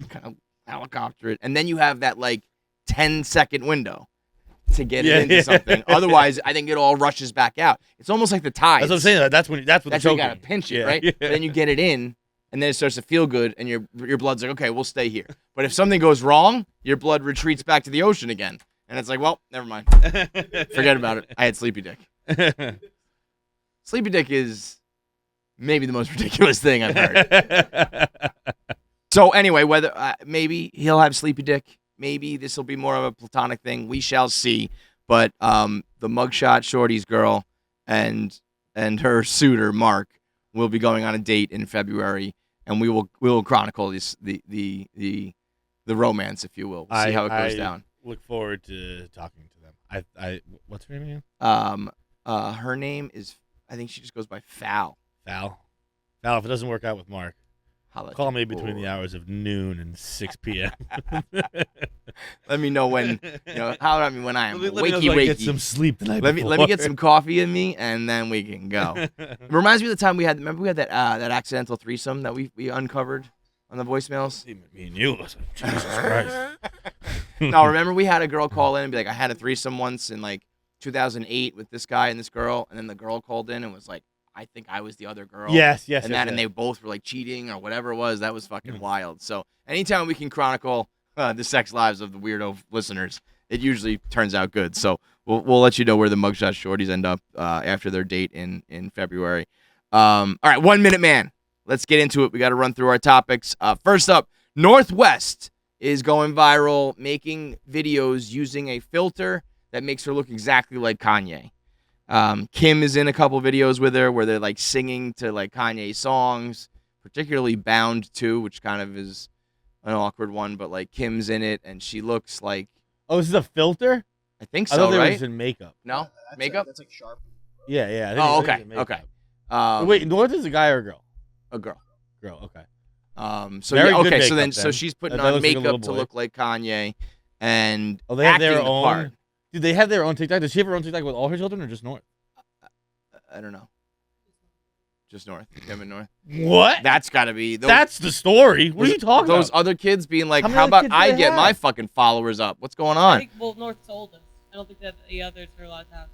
Kind of helicopter it, and then you have that like 10-second window to get it into something. Otherwise, I think it all rushes back out. It's almost like the tides. That's what I'm saying. That's when That's the when choking. you gotta pinch it, Yeah. right? Yeah. But then you get it in, and then it starts to feel good, and your blood's like, okay, we'll stay here. But if something goes wrong, your blood retreats back to the ocean again, and it's like, well, never mind. Forget about it. I had sleepy dick. Sleepy dick is maybe the most ridiculous thing I've heard. So anyway, whether maybe he'll have sleepy dick, maybe this will be more of a platonic thing. We shall see. But the Mugshot Shawties girl and her suitor Mark will be going on a date in February, and we will chronicle the romance, if you will. We'll see how it goes down. Look forward to talking to them. I what's her name again? Her name is, I think she just goes by Foul. Val. If it doesn't work out with Mark, Holla call at me you, between boy. the hours of noon and 6 p.m. Let me know when, holler at me when I am Let me know so I get some sleep the night Let me before. get some coffee in me, and then we can go. It reminds me of the time we had that accidental threesome that we uncovered on the voicemails. Me and you. Jesus Christ. No, remember we had a girl call in and be like, I had a threesome once in like 2008 with this guy and this girl, and then the girl called in and was like, I think I was the other girl. Yes. And they both were like cheating or whatever it was. That was fucking wild. So anytime we can chronicle the sex lives of the weirdo listeners, it usually turns out good. So we'll let you know where the Mugshot Shorties end up after their date in February. All right, 1 Minute Man. Let's get into it. We got to run through our topics. First up, Northwest is going viral, making videos using a filter that makes her look exactly like Kanye. Kim is in a couple videos with her where they're like singing to like Kanye songs, particularly Bound 2, which kind of is an awkward one, but like Kim's in it and she looks like, Oh, this is a filter? I think I so, thought they were right? just in makeup. No? Makeup? That's like sharp. Yeah. I think Oh, I think okay. it's in makeup. Okay. Wait, North is a guy or a girl? A girl. Girl, okay. So Very yeah, good okay, so makeup so then. she's putting That on looks like a little makeup to boy. look like Kanye and Oh, they have acting their the part. own. Dude, they have their own TikTok. Does she have her own TikTok with all her children or just North? I don't know. Just North. Kim and North. What? That's got to be. That's the story. What are you talking Those about? other kids being like, How many how other about kids do I they get have? my fucking followers up? What's going I on? think, well, North's oldest. I don't think that the others are allowed to have.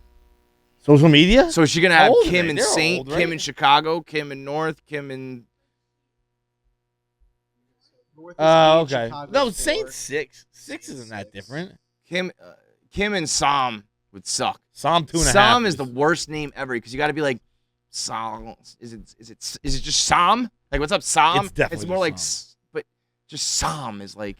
Social media? So is she gonna How have old are Kim they? and They're Saint, old, right? Kim in Chicago, Kim in North, Kim in. North is Oh, 8, okay. Chicago's No, 4. Saint 6. 6 isn't that different. Kim and Sam would suck. Psalm 2.5. Sam is the worst name ever because you got to be like, Sam. Is it just Sam? Like, what's up, Sam? It's definitely more just like, Sam. but just Sam is like.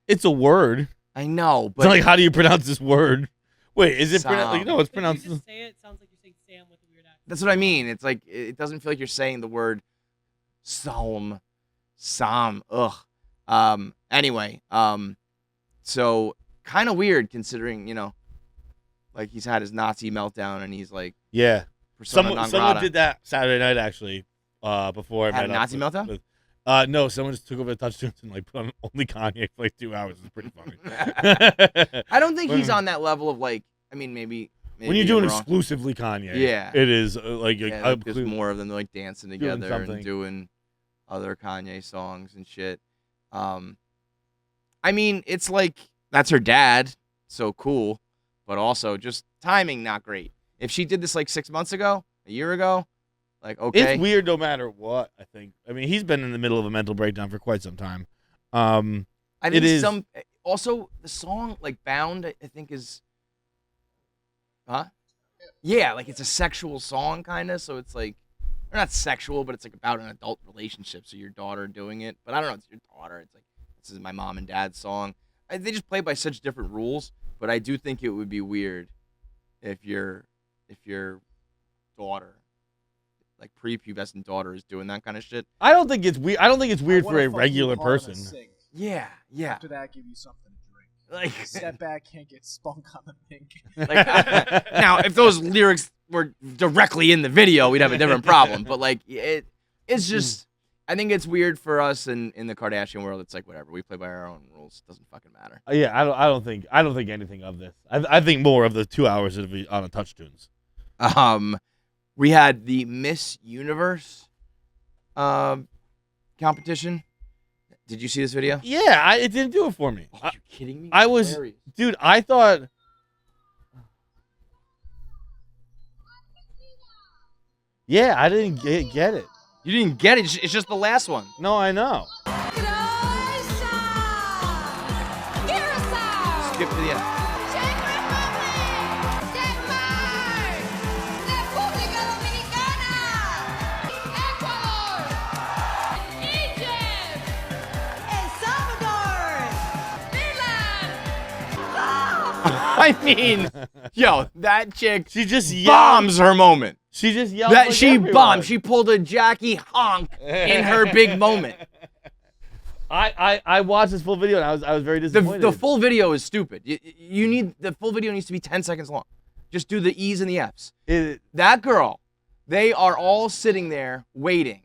It's a word. I know, It's but not like, how do you pronounce this word? Wait, is it pronounced? Sam. Like, no, it's If pronounced. you just say it, it sounds like you're saying Sam with a weird accent. that's what I mean. It's like it doesn't feel like you're saying the word Sam. Ugh. Anyway. So kind of weird considering like he's had his Nazi meltdown and he's like Yeah. persona non Someone grata. did that Saturday night, actually, before I Had met a up Nazi with- meltdown? with- no, someone just took over the touchstones and like put on only Kanye for like 2 hours. It's pretty funny. I don't think he's When- on that level of like. I mean, maybe when you're doing I'm wrong. exclusively Kanye, Yeah. it is like Yeah, like, there's more of them like dancing doing together something. and doing other Kanye songs and shit. I mean, it's like that's her dad, so cool, but also just timing not great. If she did this like 6 months ago, a year ago, like okay, It's weird no matter what, I think. I mean, he's been in the middle of a mental breakdown for quite some time. I think it is- also the song like Bound, I think is, huh? Yeah, like it's a sexual song kind of. So it's like, or not sexual, but it's like about an adult relationship. So your daughter doing it, but I don't know. It's your daughter. It's like this is my mom and dad's song. They just play by such different rules. But I do think it would be weird if your daughter, like prepubescent daughter, is doing that kind of shit. I don't think it's weird. I don't think it's weird I for wanna a fuck regular you hard on a person. sink. Yeah. After that, give you something to drink. Like Step back, can't get spunk on the pink. Like, now, if those lyrics were directly in the video, we'd have a different problem. But like, it's just, I think it's weird for us in the Kardashian world. It's like whatever, we play by our own rules. It doesn't fucking matter. Yeah, I don't think anything of this. I think more of the 2 hours of it on a Touch Tunes. We had the Miss Universe competition. Did you see this video? Yeah, it didn't do it for me. Are you kidding me? I was, Hilarious. dude. I thought. Yeah, I didn't get it. You didn't get it. It's just the last one. No, I know. Skip to the end. I mean, yo, that chick, She just yelled. bombs her moment. She just yelled. That like she everyone. bombed. She pulled a Jackie honk in her big moment. I watched this full video and I was very disappointed. The full video is stupid. You need the full video needs to be 10 seconds long. Just do the E's and the F's. That girl, they are all sitting there waiting,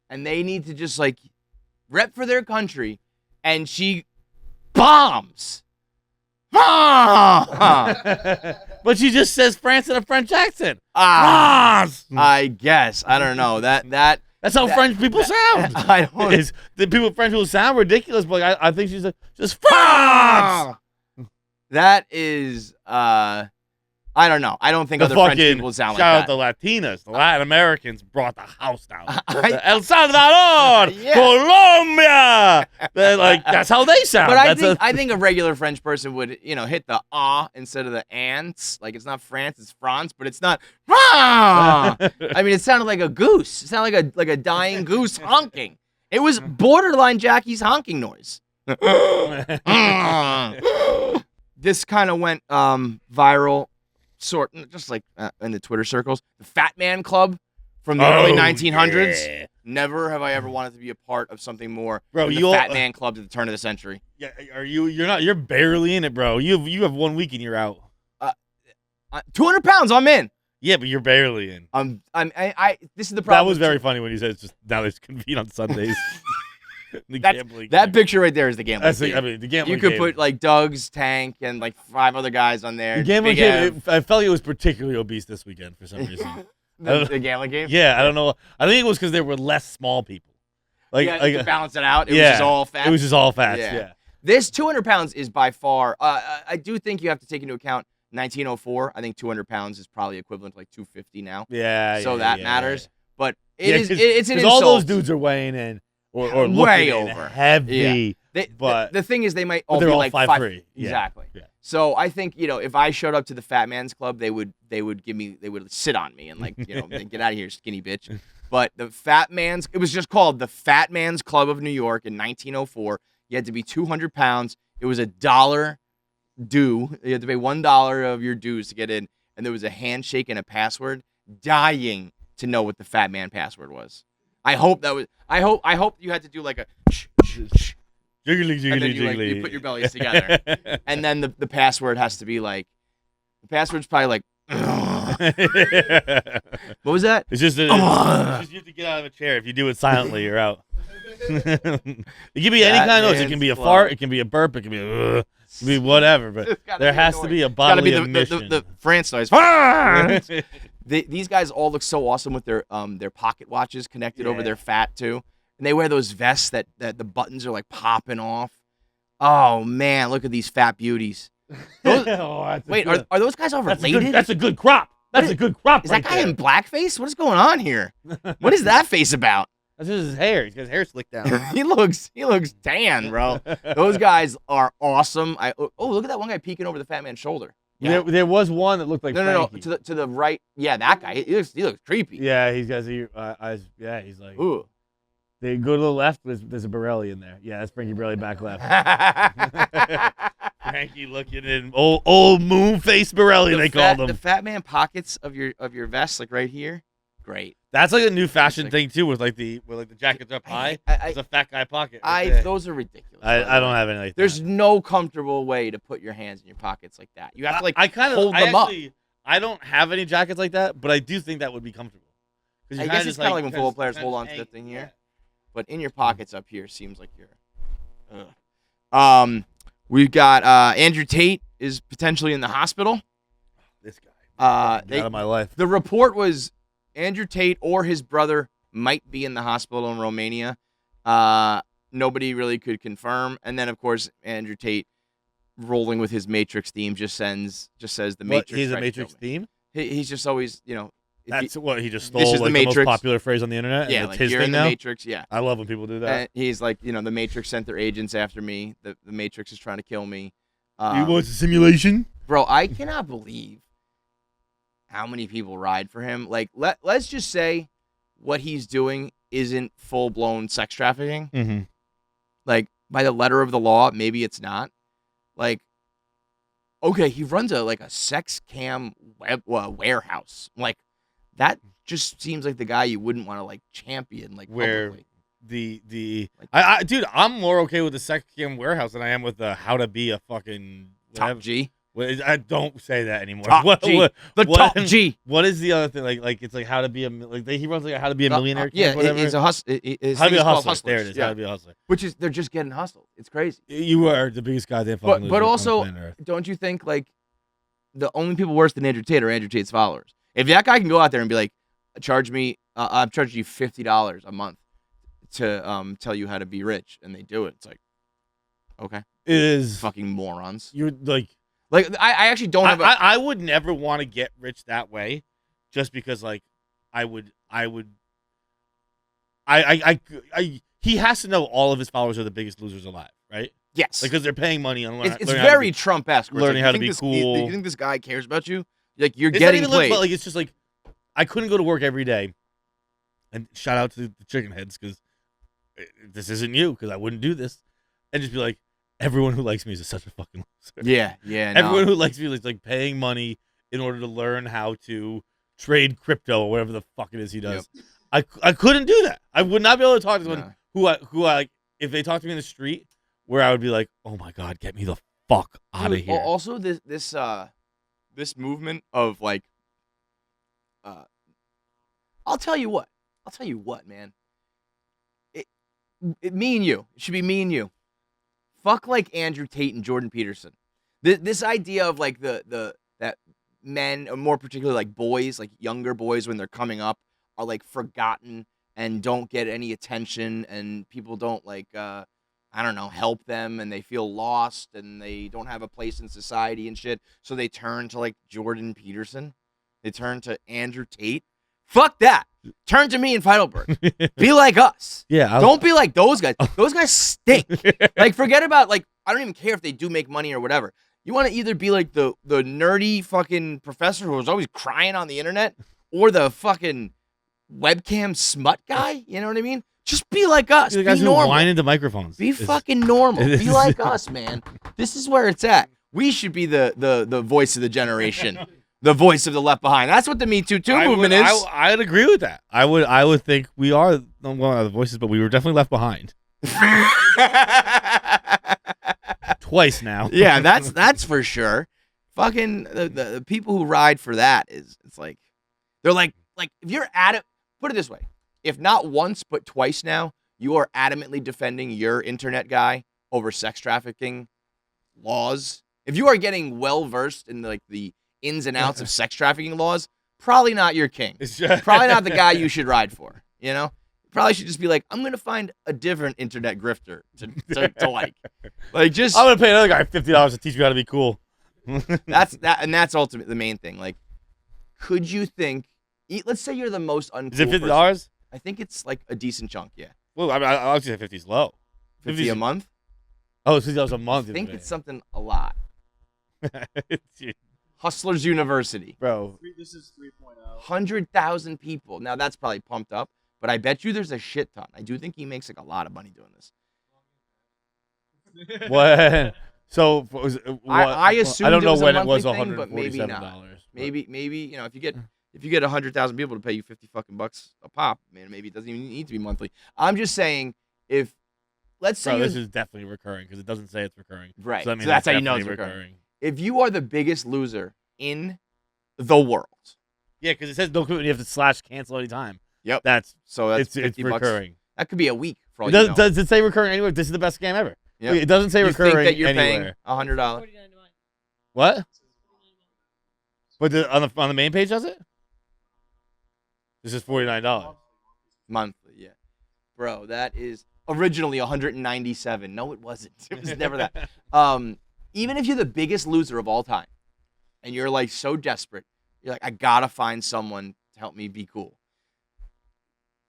and they need to just like rep for their country, and she bombs. But she just says France in a French accent. France. I guess. I don't know. That's how French people sound. I don't. The French people sound ridiculous, but I think she's just France. That is, I don't know. I don't think The other French fucking people sound like shout that. out the Latinas, the Latin Americans brought the house down. I- El Salvador, Yeah. Colombia. They're like that's how they sound. But That's I think a regular French person would, hit the instead of the ants. Like it's not France, it's France, but it's not. I mean, it sounded like a goose. It sounded like a dying goose honking. It was borderline Jackie's honking noise. This kind of went viral, just like in the Twitter circles. The Fat Man Club from the early 1900s. Yeah. Never have I ever wanted to be a part of something more Bro, than the you'll- Fat Man Club at the turn of the century. Yeah, you're not. You're barely in it, bro. You have 1 week and you're out. 200 pounds, I'm in. Yeah, but you're barely in. This is the problem. That was with- very funny when you said it's just now it's convenient on Sundays. The That gambling that game. picture right there is the gambling. That's the, game. I mean, the gambling. You could game. put like Doug's tank and like 5 other guys on there. The gambling Big game. Ev. I felt like it was particularly obese this weekend for some reason. the gambling game. Yeah, I don't know. I think it was because there were less small people. Like, Yeah, like to balance it out. It yeah, was just all fat. It was just all fats. Yeah. Yeah. This 200 pounds is by far. I do think you have to take into account 1904. I think 200 pounds is probably equivalent to like 250 now. Yeah. So yeah, that yeah, matters. yeah. But Yeah, it's an insult. all those dudes are weighing in or looking Way in over. heavy. But the thing is, they might But all they're be all like 5'3". Yeah. Exactly. Yeah. So I think if I showed up to the Fat Man's Club, they would sit on me and like get out of here, skinny bitch. But the Fat Man's, it was just called the Fat Man's Club of New York in 1904. You had to be 200 pounds. It was $1 due. You had to pay $1 of your dues to get in, and there was a handshake and a password. Dying to know what the Fat Man password was. I hope that was. I hope you had to do like a. Jiggly, jiggly, And then you, jiggly. you put your bellies together. And then the password has to be like, the password's probably like, what was that? It's just, you have to get out of a chair. If you do it silently, you're out. It can be any kind of noise. It can be a fart. It can be a burp. It can be it can be whatever. But It's gotta there be has a to noise. be a It's gotta bodily be emission. the France noise. These guys all look so awesome with their pocket watches connected over Yeah. their fat too, and they wear those vests that the buttons are like popping off. Oh man, look at these fat beauties. Those- Oh, that's a wait, good- are those guys all that's a related? good, that's a good crop. That's a good crop. Is right that guy there. in blackface? What is going on here? What is that face about? That's just his hair. He's got his hair slicked down. he looks tan, bro. Those guys are awesome. Look at that one guy peeking over the fat man's shoulder. Yeah. There was one that looked like No. Frankie. To the right. Yeah, that guy. He looks creepy. Yeah, he's got eyes. Yeah, he's like. Ooh. They go to the left. There's a Borelli in there. Yeah, that's Frankie Borelli back left. Frankie looking in old moon face Borelli. They called him. The fat man pockets of your vest, like right here. Great. That's like a new fashion thing too, with the jackets up high. It's a fat guy pocket. Those are ridiculous. I don't have any like that. There's no comfortable way to put your hands in your pockets like that. You have to hold them up. I don't have any jackets like that, but I do think that would be comfortable. I guess it's kind of like when football players hold on to the thing here. But in your pockets up here seems like you're. We've got Andrew Tate is potentially in the hospital. This guy. Out of my life. The report was Andrew Tate or his brother might be in the hospital in Romania. Nobody really could confirm. And then, of course, Andrew Tate, rolling with his Matrix theme, just says the Matrix. He's a Matrix theme? He's just always, That's what he just stole. This is like the Matrix. Most popular phrase on the internet. Yeah, and like it's his you're thing in the now. Matrix. Yeah, I love when people do that. And he's like, the Matrix sent their agents after me. The Matrix is trying to kill me. You want a simulation, bro? I cannot believe how many people ride for him. Like, let's just say what he's doing isn't full blown sex trafficking. Mm-hmm. Like, by the letter of the law, maybe it's not. Like, okay, he runs a sex cam warehouse. Like, that just seems like the guy you wouldn't want to champion where publicly. dude, I'm more okay with the sex cam warehouse than I am with the how to be a fucking top G. I don't say that anymore. Top G. Top G. What is the other thing? Like it's like how to be he runs like a how to be a millionaire. Yeah, whatever. He's a hustler. How to be a hustler. There it is. Yeah. How to be a hustler. Which is they're just getting hustled. It's crazy. You are the biggest goddamn fucking loser but on also, planet Earth. don't you think the only people worse than Andrew Tate are Andrew Tate's followers? If that guy can go out there and be like, charge me, I'm charging you $50 a month to tell you how to be rich, and they do it, it's like, okay, it is fucking morons. You're I actually don't have. I would never want to get rich that way, just because he has to know all of his followers are the biggest losers alive, right? Yes, because they're paying money on it's very Trump-esque. Learning how to be cool. You think this guy cares about you? Like you're It's getting not even played. it's just like I couldn't go to work every day, and shout out to the chicken heads because this isn't you because I wouldn't do this, and just be like, everyone who likes me is such a fucking loser. Yeah. Everyone who likes me is like paying money in order to learn how to trade crypto or whatever the fuck it is he does. Yep. I couldn't do that. I would not be able to talk to someone who I like if they talk to me in the street where I would be like, oh my god, get me the fuck out of here. Also, this movement of I'll tell you what, man. Me and you. It should be me and you. Fuck Andrew Tate and Jordan Peterson. This idea of that men, or more particularly boys, younger boys when they're coming up, are forgotten and don't get any attention, and people don't help them, and they feel lost, and they don't have a place in society and shit. So they turn to Jordan Peterson. They turn to Andrew Tate. Fuck that. Turn to me in Heidelberg. Be like us. Yeah. Don't be like those guys. Those guys stink. Forget about I don't even care if they do make money or whatever. You want to either be like the nerdy fucking professor who was always crying on the internet, or the fucking webcam smut guy. You know what I mean? Just be like us. The guys be who normal. whine into microphones. Be fucking normal. Be like us, man. This is where it's at. We should be the voice of the generation. The voice of the left behind. That's what the Me Too movement is. I'd agree with that. I would think we are one of the voices, but we were definitely left behind. Twice now. Yeah, that's for sure. Fucking the people who ride for that they're like if you're at it, put it this way. If not once but twice now, you are adamantly defending your internet guy over sex trafficking laws. If you are getting well versed in the ins and outs of sex trafficking laws, probably not your king. Probably not the guy you should ride for. You know, probably should just be like, I'm gonna find a different internet grifter to like. Just I'm gonna pay another guy $50 to teach me how to be cool. that's ultimately the main thing. Could you think? Let's say you're the most uncool. Is it $50? I think it's like a decent chunk. Yeah, Well, I would say 50's low. 50 a month. Oh, it's $50 a month. I think it's something a lot. Dude, Hustlers University. bro. This is 3.0. 100,000 people. Now that's probably pumped up, but I bet you there's a shit ton. I do think he makes like a lot of money doing this. What? So was I assumed I don't it know was a when it was monthly thing, but maybe not. $147. Maybe you know if you get 100,000 people to pay you 50 fucking bucks a pop, man, maybe it doesn't even need to be monthly. I'm just saying if let's say Bro, this is definitely recurring because it doesn't say it's recurring. right, So, that means so that's it's how you know it's definitely recurring. If you are the biggest loser in the world, Yeah, because it says no commitment. You have to /cancel anytime. Yep. That's it's it's 50 bucks. recurring. That could be a week for all It you does, know. does it say recurring anywhere? This is the best scam ever. Yep. It doesn't say You recurring think that you're anywhere. paying $100? What? But on the main page does it? This is $49. Monthly, yeah. Bro, that is originally 197. No, it wasn't. It was never that. Even if you're the biggest loser of all time and you're like so desperate, you're like, I gotta find someone to help me be cool.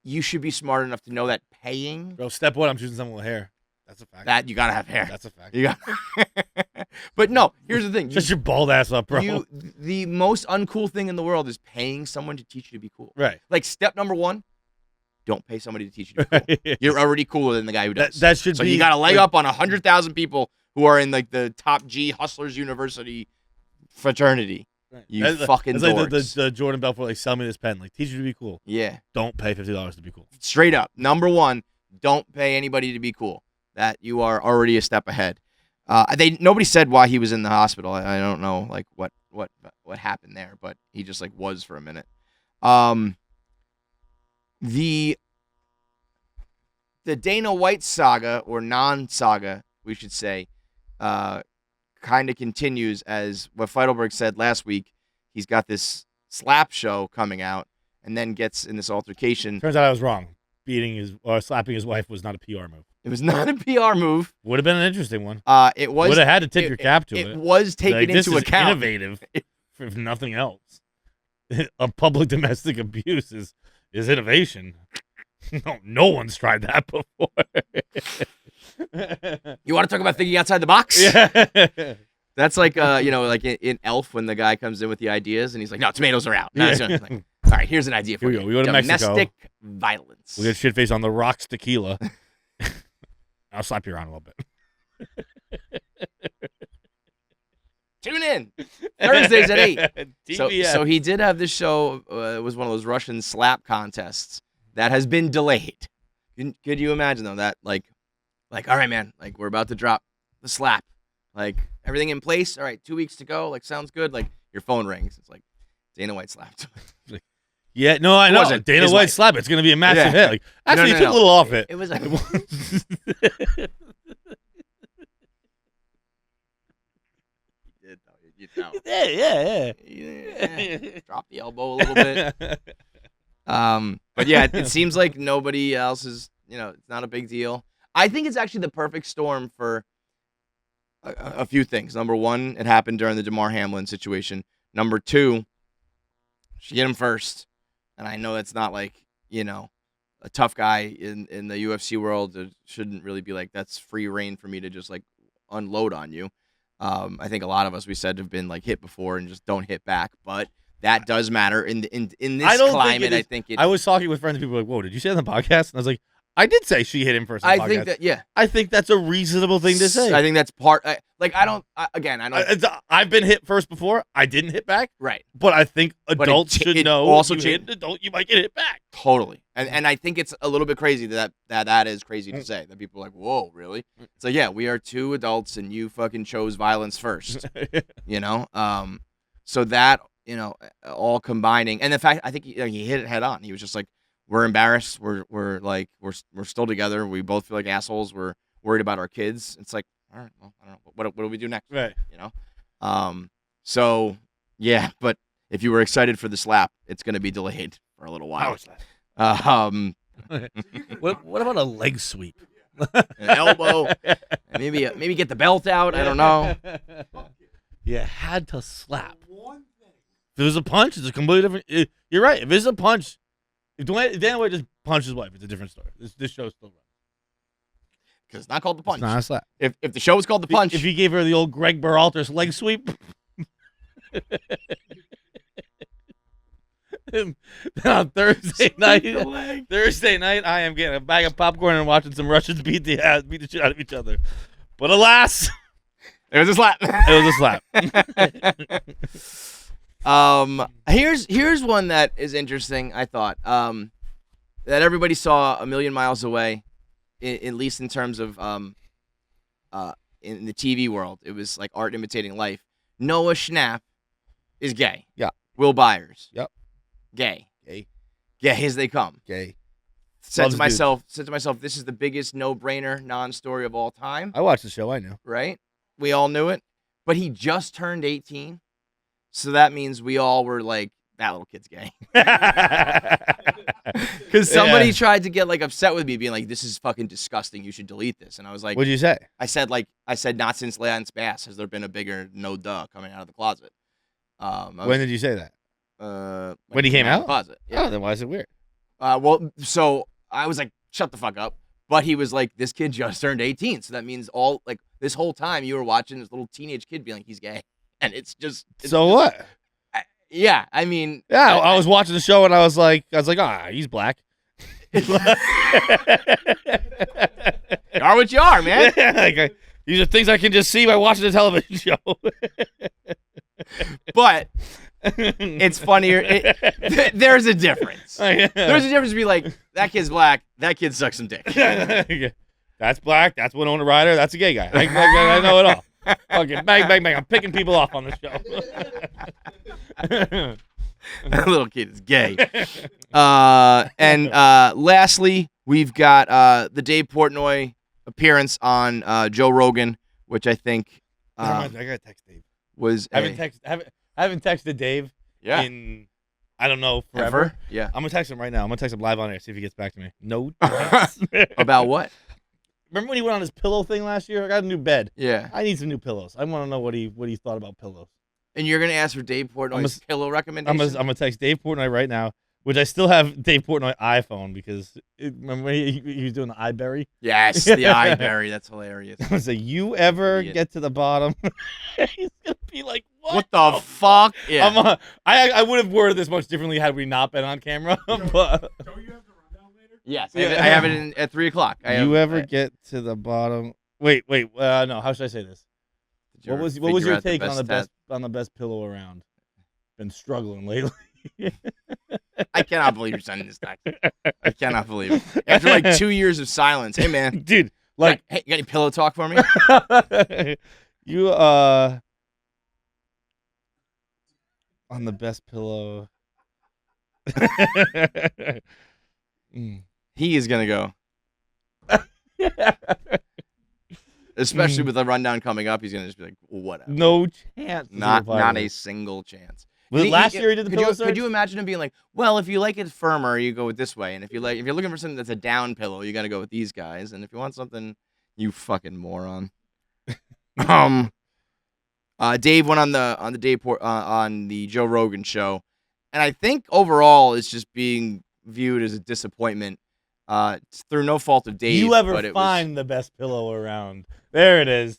You should be smart enough to know that paying Bro, step one, I'm choosing someone with hair. That's a fact. that you gotta have hair. That's a fact. You got But no, here's the thing. Shut your bald ass up, bro. The most uncool thing in the world is paying someone to teach you to be cool. Right. Like step number 1, don't pay somebody to teach you to be cool. You're already cooler than the guy who does. That should so be. you got a leg like, up on 100,000 people who are in like the top G Hustlers University fraternity. Right. You That's fucking It's like dorks. the Jordan Belfort, like, sell me this pen. Like, teach you to be cool. Yeah, Don't pay $50 to be cool. straight up. Number 1, don't pay anybody to be cool. That you are already a step ahead. Nobody said why he was in the hospital. I don't know like what happened there, but he just like was for a minute. The Dana White saga, or non-saga, we should say, kind of continues as what Feidelberg said last week. He's got this slap show coming out, and then gets in this altercation. Turns out I was wrong. Slapping his wife was not a PR move. It was not a PR move. Would have been an interesting one. It was. Would have had to tip your cap to it. It was taken Like, this into is account. Innovative, if nothing else. A public domestic abuse is innovation. No one's tried that before. You want to talk about thinking outside the box? Yeah. That's like, like in Elf when the guy comes in with the ideas and he's like, "No, tomatoes are out." No, it's not. Like, all right, here's an idea for Here you. we go to Mexico. Domestic violence. We got shit face on the rocks tequila. I'll slap you around a little bit. Tune in Thursdays at 8. TBS. So he did have this show. It was one of those Russian slap contests that has been delayed. Could you imagine though that like, all right, man, like we're about to drop the slap, like everything in place. All right, 2 weeks to go. Like sounds good. Like your phone rings. It's like Dana White slapped. Yeah, no, I know. wasn't Dana his White wife. slap. It's gonna be a massive Yeah. hit. Like, actually, No, you took a little off it. It was like. You know. Yeah. Drop the elbow a little bit. But yeah, it seems like nobody else is, it's not a big deal. I think it's actually the perfect storm for a few things. Number 1, it happened during the DeMar Hamlin situation. Number 2, she hit him first. And I know it's not like, a tough guy in the UFC world. It shouldn't really be like, that's free reign for me to just like unload on you. I think a lot of us, we said, have been like hit before and just don't hit back, but that does matter in this climate. I think I was talking with friends, and people were like, "Whoa, did you say on the podcast?" And I was like, "I did say she hit him first." On the I think podcast." that, yeah, I think that's a reasonable thing to say. I think that's part. I don't. I've been hit first before. I didn't hit back. Right. But I think adults should know. Also, you hit an adult, you might get hit back. Totally. And I think it's a little bit crazy that is crazy to say. That people are like, whoa, really? So yeah, we are 2 adults, and you fucking chose violence first. So that all combining, and the fact I think he hit it head on. He was just like, we're embarrassed. We're still together. We both feel like assholes. We're worried about our kids. It's like, all right, well, I don't know. What do we do next? Right. So yeah, but if you were excited for the slap, it's going to be delayed for a little while. What about a leg sweep? An elbow, and maybe get the belt out. I don't know. You had to slap. If it was a punch, it's a completely different. You're right. If it's a punch, If Dana White just punched his wife, it's a different story. This show's still running. Because it's not called The Punch. It's not a slap. If the show was called The Punch. If he gave her the old Greg Berhalter's leg sweep. Then on Thursday night, I am getting a bag of popcorn and watching some Russians beat the shit out of each other. But alas, it was a slap. It was a slap. Here's one that is interesting. I thought that everybody saw a million miles away, at least in terms of in the TV world. It was like art imitating life. Noah Schnapp is gay. Yeah. Will Byers. Yep. Gay. Gay. Gay as they come. Gay. Said Loves to myself, this is the biggest no-brainer non-story of all time. I watched the show. I knew. Right? We all knew it. But he just turned 18. So that means we all were like, that little kid's gay. Because somebody tried to get like upset with me, being like, this is fucking disgusting. You should delete this. And I was like, What'd you say? I said, not since Leon's Bass has there been a bigger no duh coming out of the closet. When did you say that? When he came out? Of the closet. Yeah. Oh, then why is it weird? So I was like, shut the fuck up. But he was like, this kid just turned 18. So that means this whole time you were watching this little teenage kid being like, he's gay. And What? Yeah, I mean. Yeah, I was watching the show and I was like, he's black. You are what you are, man. Yeah, these are things I can just see by watching the television show. But it's funnier. There's a difference. There's a difference to be like, that kid's black, that kid sucks some dick. That's black, that's Winona Ryder, that's a gay guy. I know it all. Okay, bang, bang, bang. I'm picking people off on the show. That little kid is gay. And lastly, we've got the Dave Portnoy appearance on Joe Rogan, which I think I gotta text Dave. I haven't texted Dave in I don't know forever. Ever? Yeah. I'm gonna text him right now. I'm gonna text him live on air, see if he gets back to me. No chance. About what? Remember when he went on his pillow thing last year? I got a new bed. Yeah. I need some new pillows. I want to know what he thought about pillows. And you're gonna ask for Dave Portnoy's pillow recommendation? I'm gonna text Dave Portnoy right now, which I still have Dave Portnoy iPhone because remember when he was doing the iBerry? Yes, the iBerry. That's hilarious. I was like, you ever get to the bottom? He's gonna be like, what the fuck? Yeah. I would have worded this much differently had we not been on camera. But Don't you have the rundown later? Yes, I have it at 3:00. You ever get to the bottom? Wait. No. How should I say this? What was your take on the best pillow around? Been struggling lately. I cannot believe you're sending this text. I cannot believe it. After like 2 years of silence, hey man, dude, hey, you got any pillow talk for me? You on the best pillow. He is gonna go. Especially with the rundown coming up, he's gonna just be like, whatever. No chance. Not a single chance. Was it last year he did the pillow search? Could you imagine him being like, well, if you like it firmer, you go with this way, and if you're looking for something that's a down pillow, you gotta go with these guys, and if you want something, you fucking moron. Dave went on the Joe Rogan show, and I think overall it's just being viewed as a disappointment. It's through no fault of Dave. You ever find the best pillow around? There it is.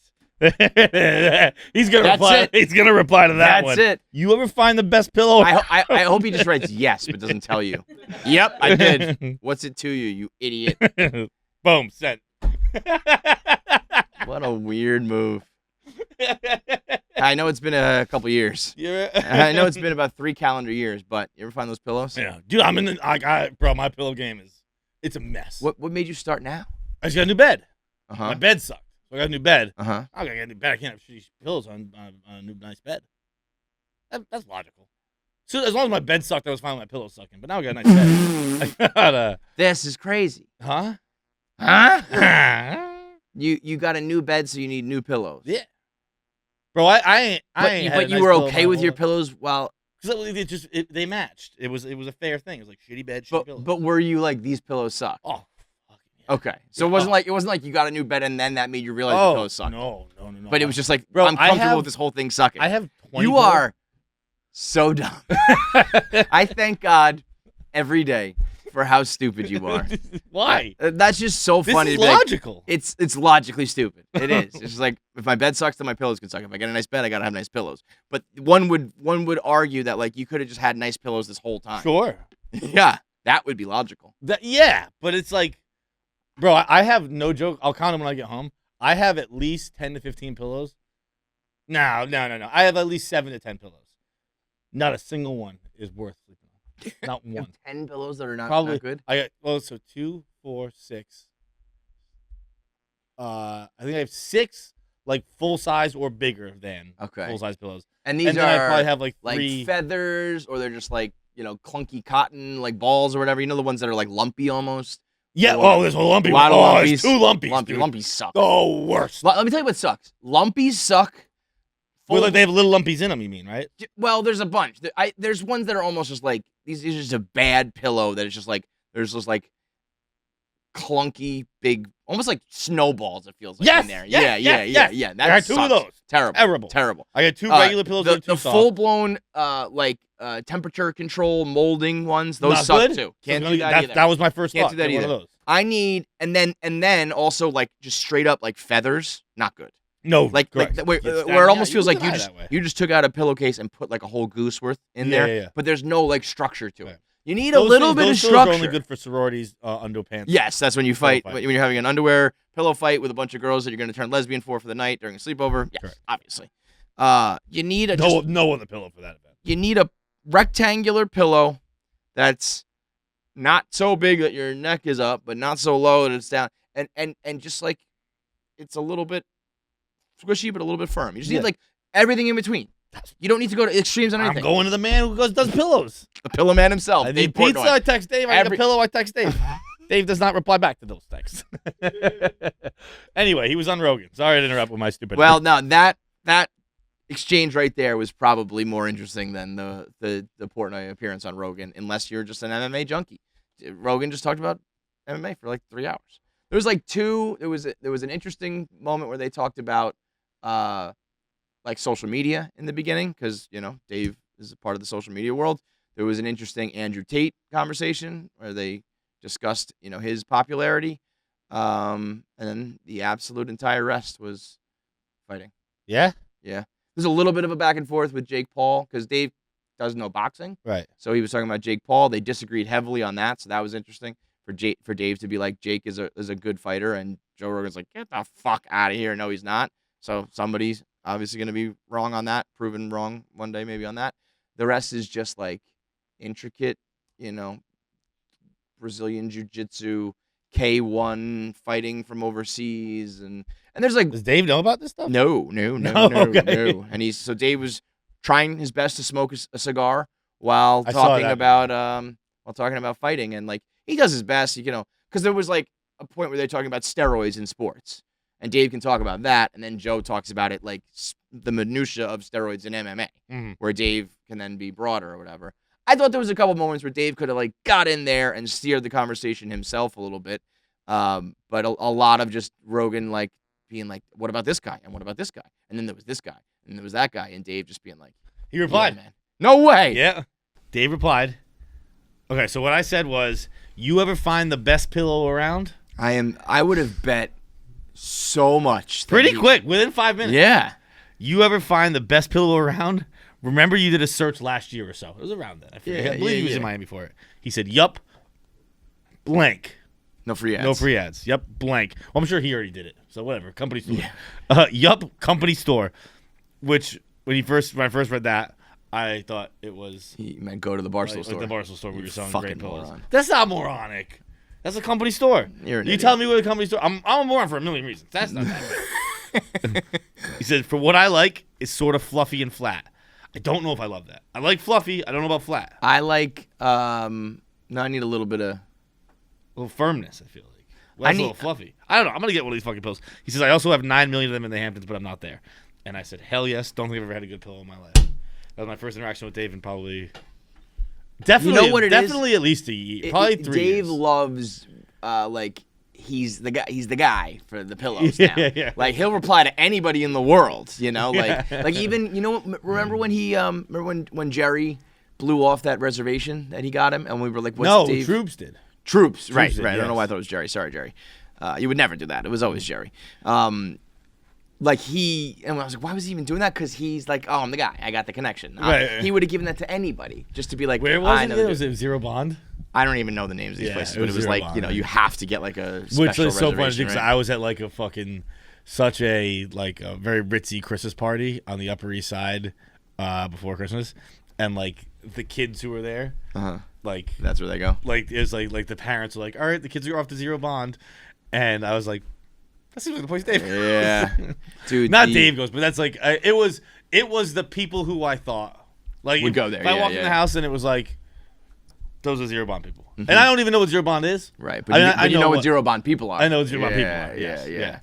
He's gonna reply. He's gonna reply to that one. That's it. You ever find the best pillow? I hope he just writes yes, but doesn't tell you. Yep, I did. What's it to you, you idiot? Boom, sent. What a weird move. I know it's been a couple years. I know it's been about 3 calendar years, but you ever find those pillows? Yeah, dude, bro, my pillow game it's a mess. What made you start now? I just got a new bed. Uh-huh. My bed sucked. So I got a new bed. Uh-huh. I gotta get a new bed. I can't have shitty pillows on a new nice bed. That's logical. So as long as my bed sucked, I was fine with my pillow sucking. But now I got a nice bed. This is crazy. Huh? You got a new bed, so you need new pillows. Yeah. Bro, I ain't. But you were okay with your pillows while. Because they matched. It was a fair thing. It was like shitty bed, shitty pillows. But were you like, these pillows suck? Oh, fucking yeah. Okay, so it wasn't like you got a new bed and then that made you realize the pillows suck. No. But it was just like, bro, I'm comfortable with this whole thing sucking. I have 20 You are so dumb. I thank God every day for how stupid you are. Why? That's just so This funny. is to be like, logical. it's logically stupid. It is. It's just like if my bed sucks, then my pillows can suck. If I get a nice bed, I gotta have nice pillows. But one would argue that like you could have just had nice pillows this whole time. Sure. Yeah, that would be logical. Yeah, but it's like, bro, I have no joke. I'll count them when I get home. I have at least 10 to 15 pillows. No. I have at least 7 to 10 pillows. Not a single one is worth sleeping on. Not You one. have 10 pillows that are not Probably good. I got so 2, 4, 6. I think I have 6 like full size or bigger than full size pillows. And these And then are I probably have like 3 like feathers, or they're just like clunky cotton like balls or whatever. You know the ones that are like lumpy almost. Yeah. Or- There's a lumpy a lot one. of Oh, lumpies. there's 2 lumpies. Lumpies suck. Oh, worse. Let me tell you what sucks. Lumpies suck. Well, like they have little lumpies in them. You mean, right? Well, there's a bunch. There's ones that are almost just like these are just a bad pillow that is just like there's just like clunky big, almost like snowballs. It feels like Yes, in there. yes, Yeah. yes. That I got 2 of sucks. those. Terrible. I got 2 regular pillows The, and 2 the soft. full blown temperature control molding ones. Those Not suck good? too. So Can't I'm do gonna- that either. That was my first Can't thought. do that Get one either. of those. I need and then also like just straight up like feathers. Not good. No, Like correct. where It's it that- almost yeah, feels you like can you hide just that way. you just took out a pillowcase and put like a whole goose worth in Yeah, there. yeah. But there's no like structure to Right. it. You need Those a little things- bit of those pillows structure. are only good for sororities underpants. Yes, that's when you fight fight. when you're having an underwear pillow fight with a bunch of girls that you're going to turn lesbian for the night during a sleepover. Yes, Correct. obviously. You need a No on the pillow for that event. you need a rectangular pillow that's not so big that your neck is up, but not so low that it's down, and just like it's a little bit squishy, but a little bit firm. You just Yeah. need like everything in between. You don't need to go to extremes on I'm anything. going to the man who does pillows. The pillow man himself. I Dave need pizza. Portnoy. I text Dave. I need Every- a pillow. I text Dave. Dave does not reply back to those texts. Anyway, he was on Rogan. Sorry to interrupt with my stupid. Well, no, that exchange right there was probably more interesting than the Portnoy appearance on Rogan, unless you're just an MMA junkie. Rogan just talked about MMA for like 3 hours. There was like there was an interesting moment where they talked about like social media in the beginning, because Dave is a part of the social media world. There was an interesting Andrew Tate conversation where they discussed his popularity, and then the absolute entire rest was fighting. yeah, There's a little bit of a back and forth with Jake Paul because Dave does know boxing, right. so he was talking about Jake Paul. They disagreed heavily on that, so that was interesting for Dave to be like, Jake is a good fighter, and Joe Rogan's like, get the fuck out of here. No, he's not. So somebody's obviously going to be wrong on that, proven wrong one day maybe on that. The rest is just like intricate, Brazilian jiu-jitsu, K1 fighting from overseas, and there's like Does Dave know about this stuff? no. Okay. And Dave was trying his best to smoke a cigar while I saw talking that. about fighting, and like he does his best, because there was like a point where they're talking about steroids in sports, and Dave can talk about that, and then Joe talks about it like the minutia of steroids in MMA, Mhm. where Dave can then be broader or whatever. I thought there was a couple moments where Dave could have like got in there and steered the conversation himself a little bit, but a lot of just Rogan like being like, "What about this guy? And what about this guy? And then there was this guy, and there was that guy," and Dave just being like, He replied. "Yeah, man, no way." Yeah. Dave replied. Okay, so what I said was, you ever find the best pillow around? I would have bet so much. that Pretty he- quick, within 5 minutes. Yeah. You ever find the best pillow around? Remember you did a search last year or so. It was around then. I forget. Yeah, I believe he was yeah. in Miami for it. He said, yup, blank. No free ads. No free ads. Yup, blank. Well, I'm sure he already did it. So whatever. Company store. Yup, company store. Which, when I first read that, I thought it was He meant go to the Barstool like store. the Barstool store where You you're selling fucking great pillows. moron. That's not moronic. That's a company store. You're an You idiot. tell me what a company store. I'm a moron for a million reasons. That's not that bad. He said, for what I like, it's sort of fluffy and flat. I don't know if I love that. I like fluffy. I don't know about flat. I like. No, I need a little bit of. A little firmness, I feel like. Well, that's a need- little fluffy. I don't know. I'm going to get one of these fucking pillows. He says, I also have 9 million of them in the Hamptons, but I'm not there. And I said, hell yes. Don't think I've ever had a good pillow in my life. That was my first interaction with Dave in probably... Definitely, what it is? definitely at least a year. Probably 3 Dave years. loves like he's the guy. He's the guy for the pillows now. Yeah. Like he'll reply to anybody in the world. Like even remember when he when Jerry blew off that reservation that he got him, and we were like, "What's No, Dave?" Troops did. Troops, right. did, I don't know yes. why I thought it was Jerry. Sorry, Jerry. You would never do that. It was always Jerry. Like and I was like, why was he even doing that? Because he's like, oh, I'm the guy. I got the connection. Right. He would have given that to anybody just to be like, Where I was know it? the Was dude. it Zero Bond? I don't even know the names of these Yeah, places, it but was it was Zero like, Bond, you know, right. you have to get like a Which special is so funny reservation, because right? I was at like a fucking such a very ritzy Christmas party on the Upper East Side before Christmas, and like the kids who were there, like That's where they go. like it was like the parents were like, all right, the kids are off to Zero Bond, and I was like, that seems like the place Dave. Yeah, dude. Not Dave goes, but that's like it was the people who I thought like Would go there, If I yeah, walked in yeah. the house and it was like, those are Zero Bond people, and I don't even know what Zero Bond is. Right, but you know what Zero Bond people are. I know what Zero Bond people Yeah, are. Yes, yeah.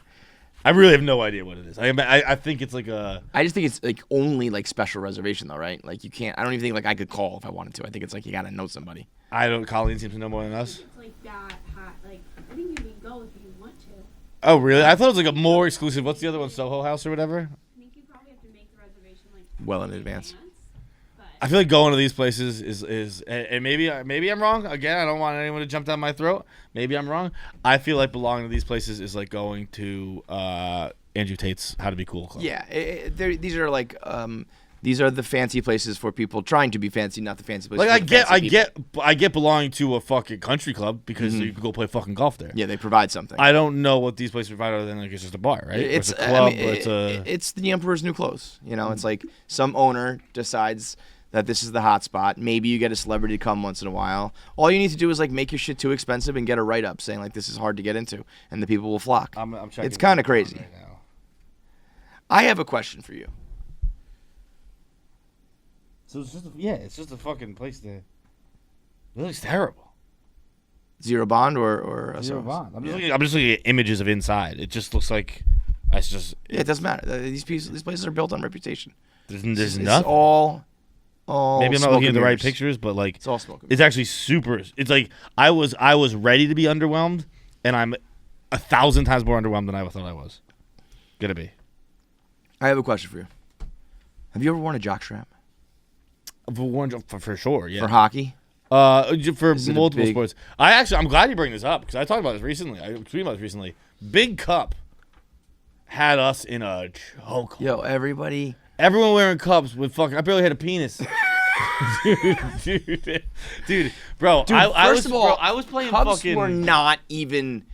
I really have no idea what it is. I think it's like a. I just think it's like only like special reservation though, right? Like you can't. I don't even think like I could call if I wanted to. I think it's like you gotta know somebody. I don't. Colleen seems to know more than us. It's like that hot. Like, I think you can go if you want to. Oh really? I thought it was like a more exclusive. What's the other one? Soho House or whatever. I think you probably have to make the reservation like Well in advance. I feel like going to these places is and maybe I'm wrong. Again, I don't want anyone to jump down my throat. Maybe I'm wrong. I feel like belonging to these places is like going to Andrew Tate's How to Be Cool club. Yeah, these are like these are the fancy places for people trying to be fancy, not the fancy places. Like for the fancy people. I get belonging to a fucking country club because you can go play fucking golf there. Yeah, they provide something. I don't know what these places provide other than like it's just a bar, right? Or It's a club. I mean, or it's a. it's the emperor's new clothes. You know, it's like some owner decides that this is the hot spot. Maybe you get a celebrity to come once in a while. All you need to do is like make your shit too expensive and get a write up saying like this is hard to get into, and the people will flock. I'm checking. It's kind of crazy. right now. I have a question for you. So it's just a fucking place that. It looks terrible. Zero Bond or Zero Soho's? Bond. I'm Yeah. just looking at images of inside. It just looks like. It's just. Yeah, it doesn't matter. These places are built on reputation. There's It's nothing. all Maybe I'm not smoke looking at and the right mirrors. pictures, but like It's all smoke and it's actually super. It's like I was ready to be underwhelmed, and I'm 1,000 times more underwhelmed than I thought I was gonna be. I have a question for you. Have you ever worn a jockstrap For sure, yeah. for hockey? For Is it a multiple big- sports. I'm glad you bring this up because I talked about this recently. I tweeted about this recently. Big Cup had us in a choke. Yo, everybody. Everyone wearing cups with fucking. I barely had a penis. dude, bro. Dude, I first of all, I was playing Cubs fucking. were not even.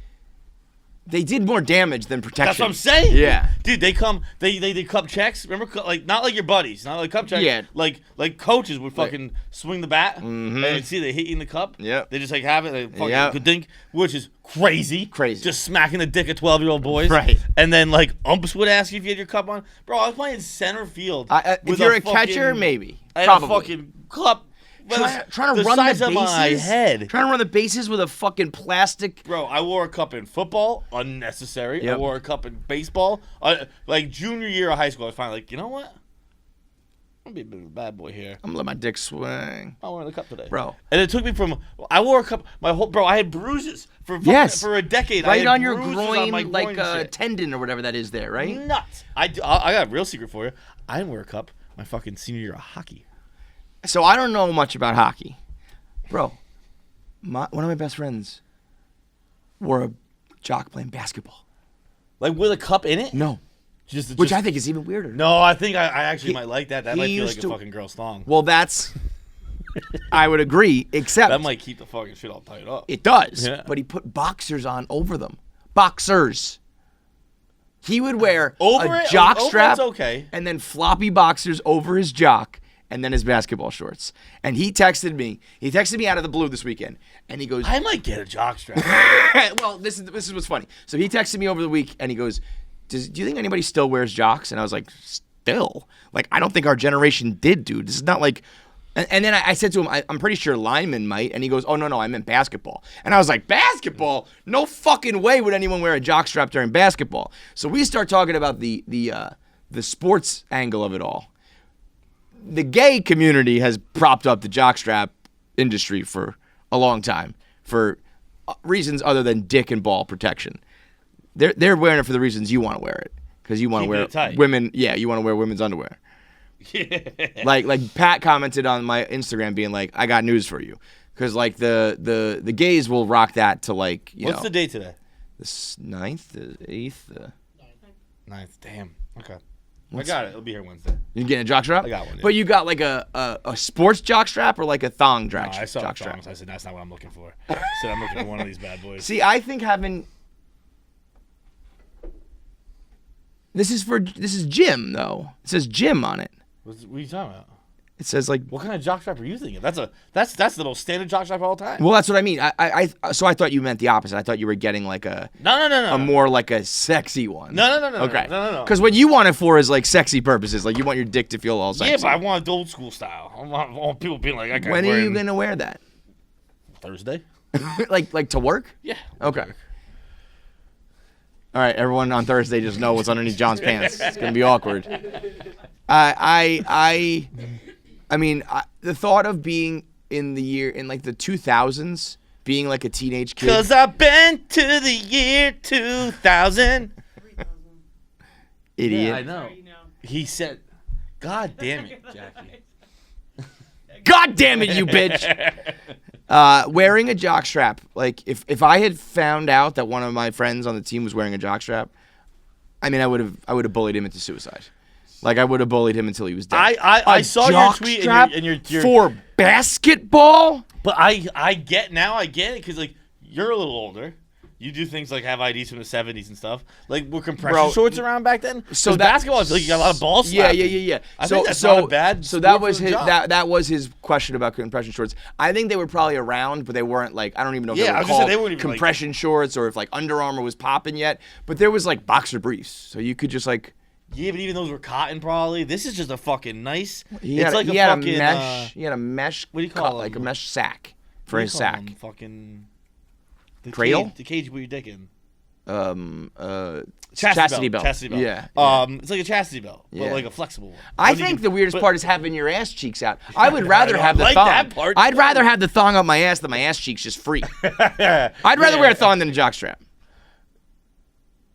They did more damage than protection. That's what I'm saying. Yeah. Dude, they cup checks. Remember, like not like your buddies, not like cup checks. Yeah. Like coaches would fucking swing the bat and see they hit you in the cup. Yep. They just like have it. They fucking Yep. could think, which is crazy. Crazy. Just smacking the dick of 12-year-old boys. Right. And then like umps would ask you if you had your cup on. Bro, I was playing center field. If with you're a fucking- catcher, maybe. I had Probably. a fucking cup. Trying to the run size the of bases. my head. Trying to run the bases with a fucking plastic. Bro, I wore a cup in football, unnecessary. I Yep. wore a cup in baseball. Like junior year of high school, I was finally like, you know what? I'm gonna be a bit of a bad boy here. I'm gonna let my dick swing. I'm wearing the cup today, Bro. And it took me from I wore a cup I had bruises for fucking, Yes. for a decade. I Right had on your bruises groin, on my like groin shit. tendon or whatever that is there, right? Nuts. I got a real secret for you. I didn't wear a cup my fucking senior year of hockey. So I don't know much about hockey. Bro, one of my best friends wore a jock playing basketball. Like with a cup in it? No. Just Which I think is even weirder. No, I think I actually He- might like that. That he might feel used like to- a fucking girl's thong. Well, that's. I would agree, except. That might keep the fucking shit all tied up. It does. Yeah. But he put boxers on over them. Boxers. He would wear Over a it? jock Over strap it's okay. and then floppy boxers over his jock and then his basketball shorts. And he texted me. He texted me out of the blue this weekend. And he goes, I might get a jockstrap. well, this is what's funny. So he texted me over the week and he goes, do you think anybody still wears jocks? And I was like, still? Like, I don't think our generation did, dude. This is not like... And then I said to him, I'm pretty sure Lyman might. And he goes, oh, no, I meant basketball. And I was like, basketball? No fucking way would anyone wear a jockstrap during basketball. So we start talking about the sports angle of it all. The gay community has propped up the jockstrap industry for a long time for reasons other than dick and ball protection. They're wearing it for the reasons you want to wear it. Because you want to Keeping wear it tight. women. Yeah, you want to wear women's underwear. Like Pat commented on my Instagram being like, I got news for you. Because like the gays will rock that to like What's the date today? the 9th, the 8th. 9th. Damn. Okay. I got it. It'll be here Wednesday. You getting a jockstrap? I got one. Yeah. But you got like a sports jockstrap or like a thong No, jockstrap? I saw thongs. I said that's not what I'm looking for. I said I'm looking for one of these bad boys. See, I think having this is gym though. It says gym on it. What are you talking about? It says like. What kind of jockstrap are you thinking? That's the most standard jockstrap of all time. Well, that's what I mean. So I thought you meant the opposite. I thought you were getting like a No. more like a sexy one. No. Okay. No. Because what you want it for is like sexy purposes. Like you want your dick to feel all sexy. Yeah, but I want old school style. I want people being like, okay. When are you gonna wear that? Thursday? like to work? Yeah. Okay. All right, everyone on Thursday just know what's underneath John's pants. It's gonna be awkward. I mean, the thought of being in like the 2000s, being like a teenage kid. 'Cause I've been to the year 2000. Idiot. Yeah, I know. He said, God damn it, Jackie. God damn it, you bitch. Wearing a jockstrap. Like, if I had found out that one of my friends on the team was wearing a jockstrap, I mean, I would have bullied him into suicide. Like, I would have bullied him until he was dead. I saw your tweet and your for basketball? But I get it because, like, you're a little older. You do things like have IDs from the 70s and stuff. Like, were compression shorts around back then? So basketball, I feel like you got a lot of balls. Yeah. I think that's not a bad. So that was sport his for the job. that was his question about compression shorts. I think they were probably around, but they weren't like, I don't even know if they I were was gonna say, called they weren't even, compression shorts or if like Under Armour was popping yet. But there was like boxer briefs, so you could just like. Yeah, but even those were cotton probably. This is just a fucking nice. He It's had, like he a had fucking a mesh. He had a mesh. what do you call cut, like a them? mesh sack for what do his you call sack. them? Fucking. The Cradle? Cage, the cage you put your dick in. Chastity belt. Chastity belt. Yeah. It's like a chastity belt, but Yeah. like a flexible one. I But you think can- the weirdest but- part is having your ass cheeks out. I would rather have the like thong. that part. I'd rather have the thong up my ass than my ass cheeks just free. I'd rather wear a thong than a jockstrap.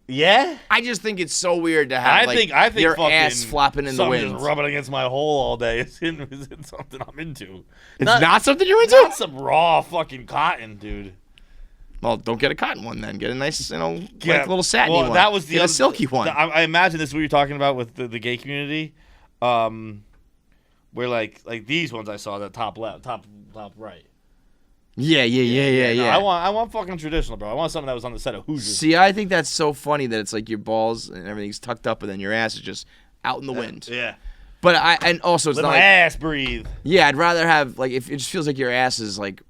Yeah. I just think it's so weird to have I think your fucking ass flopping in the something wind. just rubbing against my hole all day isn't something I'm into. It's not something you're into? Not some raw fucking cotton, dude. Well, don't get a cotton one then. Get a nice, like Yeah, little satiny well, one. That was the get other, a silky one. I imagine this is what you're talking about with the gay community, where like these ones I saw the top left, top right. Yeah. No, I want fucking traditional, bro. I want something that was on the set of Hoosiers. See, I think that's so funny that it's like your balls and everything's tucked up, and then your ass is just out in the wind. Yeah. But and also it's Let not my like, ass breathe. yeah, I'd rather have like if it just feels like your ass is like.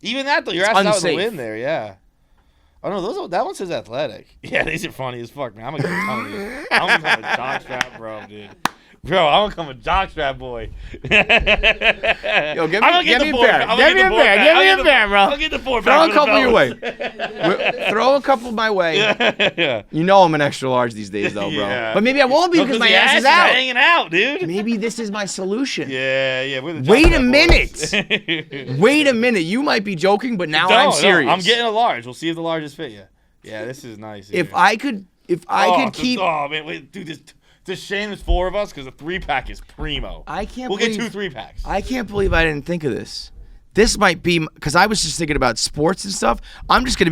Even that though, your It's ass is out in the unsafe. wind there. Yeah. Oh no, that one says athletic. Yeah, these are funny as fuck, man. I'm gonna get a ton of these. I'm gonna become a jockstrap, bro, dude. Bro, I'm gonna become a jockstrap boy. Yo, give me I'm gonna a get pair. the board. Give me a pair. Give me a pair, bro. I'll get the board Throw back a for the couple your way. fellas. Throw a couple my way. Yeah. You know I'm an extra large these days, though, bro. Yeah. But maybe I won't be No, because my the ass is out. hanging out, dude. Maybe this is my solution. Yeah. We're the Wait a jockstrap minute. boys. Wait a minute. You might be joking, but now No, I'm serious. I'm getting a large. We'll see if the larges fit you. Yeah, this is nice. If here. I could keep. Oh man, wait, dude, it's a shame there's 4 of us because the 3-pack is primo. I can't. We'll believe, get 2 3-packs. I can't believe I didn't think of this. This might be because I was just thinking about sports and stuff. It's gonna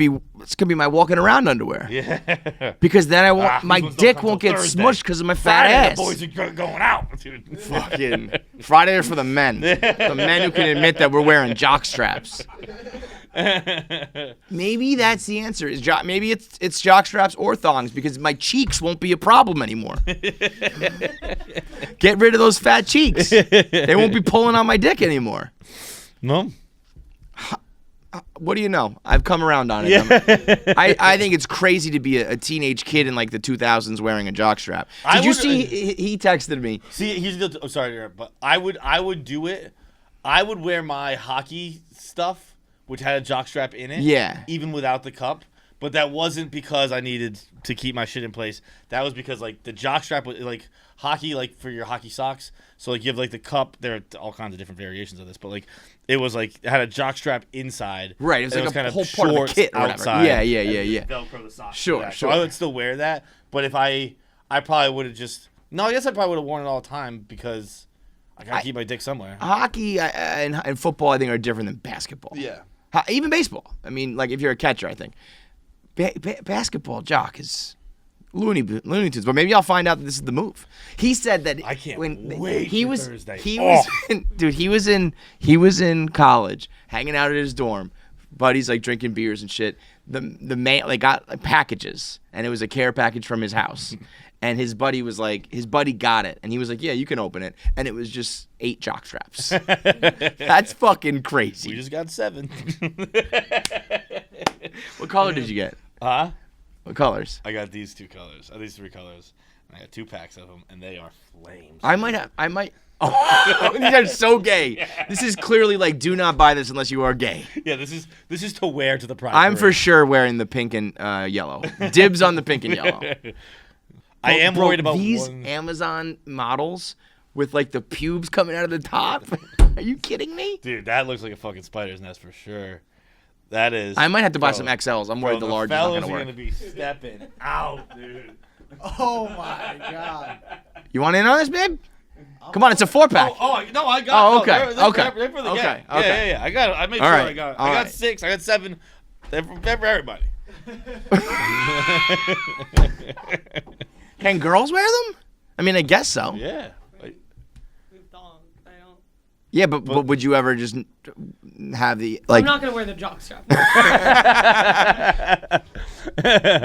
be my walking around underwear. Yeah. Because then I won't. My these ones don't dick come won't till get Thursday. smushed because of my fat Friday, ass. the boys are going out, dude. Fucking Friday is for the men. The men who can admit that we're wearing jock straps. Maybe that's the answer. Maybe it's jock straps or thongs because my cheeks won't be a problem anymore. Get rid of those fat cheeks. They won't be pulling on my dick anymore. No. What do you know? I've come around on it. I think it's crazy to be a teenage kid in like the 2000s wearing a jockstrap. Did you see? He texted me. See, I'm sorry, but I would do it. I would wear my hockey stuff, which had a jockstrap in it. Yeah. Even without the cup. But that wasn't because I needed to keep my shit in place. That was because like the jockstrap was like hockey, like for your hockey socks. So like you have like the cup. There are all kinds of different variations of this, but like it was like it had a jockstrap inside. Right, it was and like kind a of whole part of the shorts kit or whatever. outside. Yeah. and Velcro the socks. Sure, to that. sure. So I would still wear that, but if I probably would have just I guess I probably would have worn it all the time because I gotta keep my dick somewhere. Hockey and football, I think, are different than basketball. Yeah. Even baseball. I mean, like, if you're a catcher, I think. Basketball, Jock, is Looney Tunes. But maybe I'll find out that this is the move. He said that I can't wait he for was Thursday. he was in college, hanging out at his dorm. Buddies like drinking beers and shit. The man like got like, packages, and it was a care package from his house. And his buddy got it, and he was like, "Yeah, you can open it." And it was just 8 Jockstraps. That's fucking crazy. We just got 7. What color did you get? Huh? What colors? I got these 2 colors. These 3 colors. And I got 2 packs of them, and they are flames. I might. Oh, these are so gay. Yeah. This is clearly like, do not buy this unless you are gay. Yeah, this is to wear to the pride. I'm for sure wearing the pink and yellow. Dibs on the pink and yellow. I am worried about these Amazon models with like the pubes coming out of the top. Are you kidding me? Dude, that looks like a fucking spider's nest for sure. That is. I might have to buy some XLs. I'm worried the large is not going to work. Fellas are going to be stepping out, dude. Oh my god. You want in on this, babe? Come on, it's a 4-pack. No, I got. Oh, okay, okay. They're for the okay, gang. okay. Yeah. I got it. I made All sure right, I got. all I got right. 6. I got 7. They're for everybody. Can girls wear them? I mean, I guess so. Yeah. Yeah, but would you ever just have the like? I'm not gonna wear the jockstrap.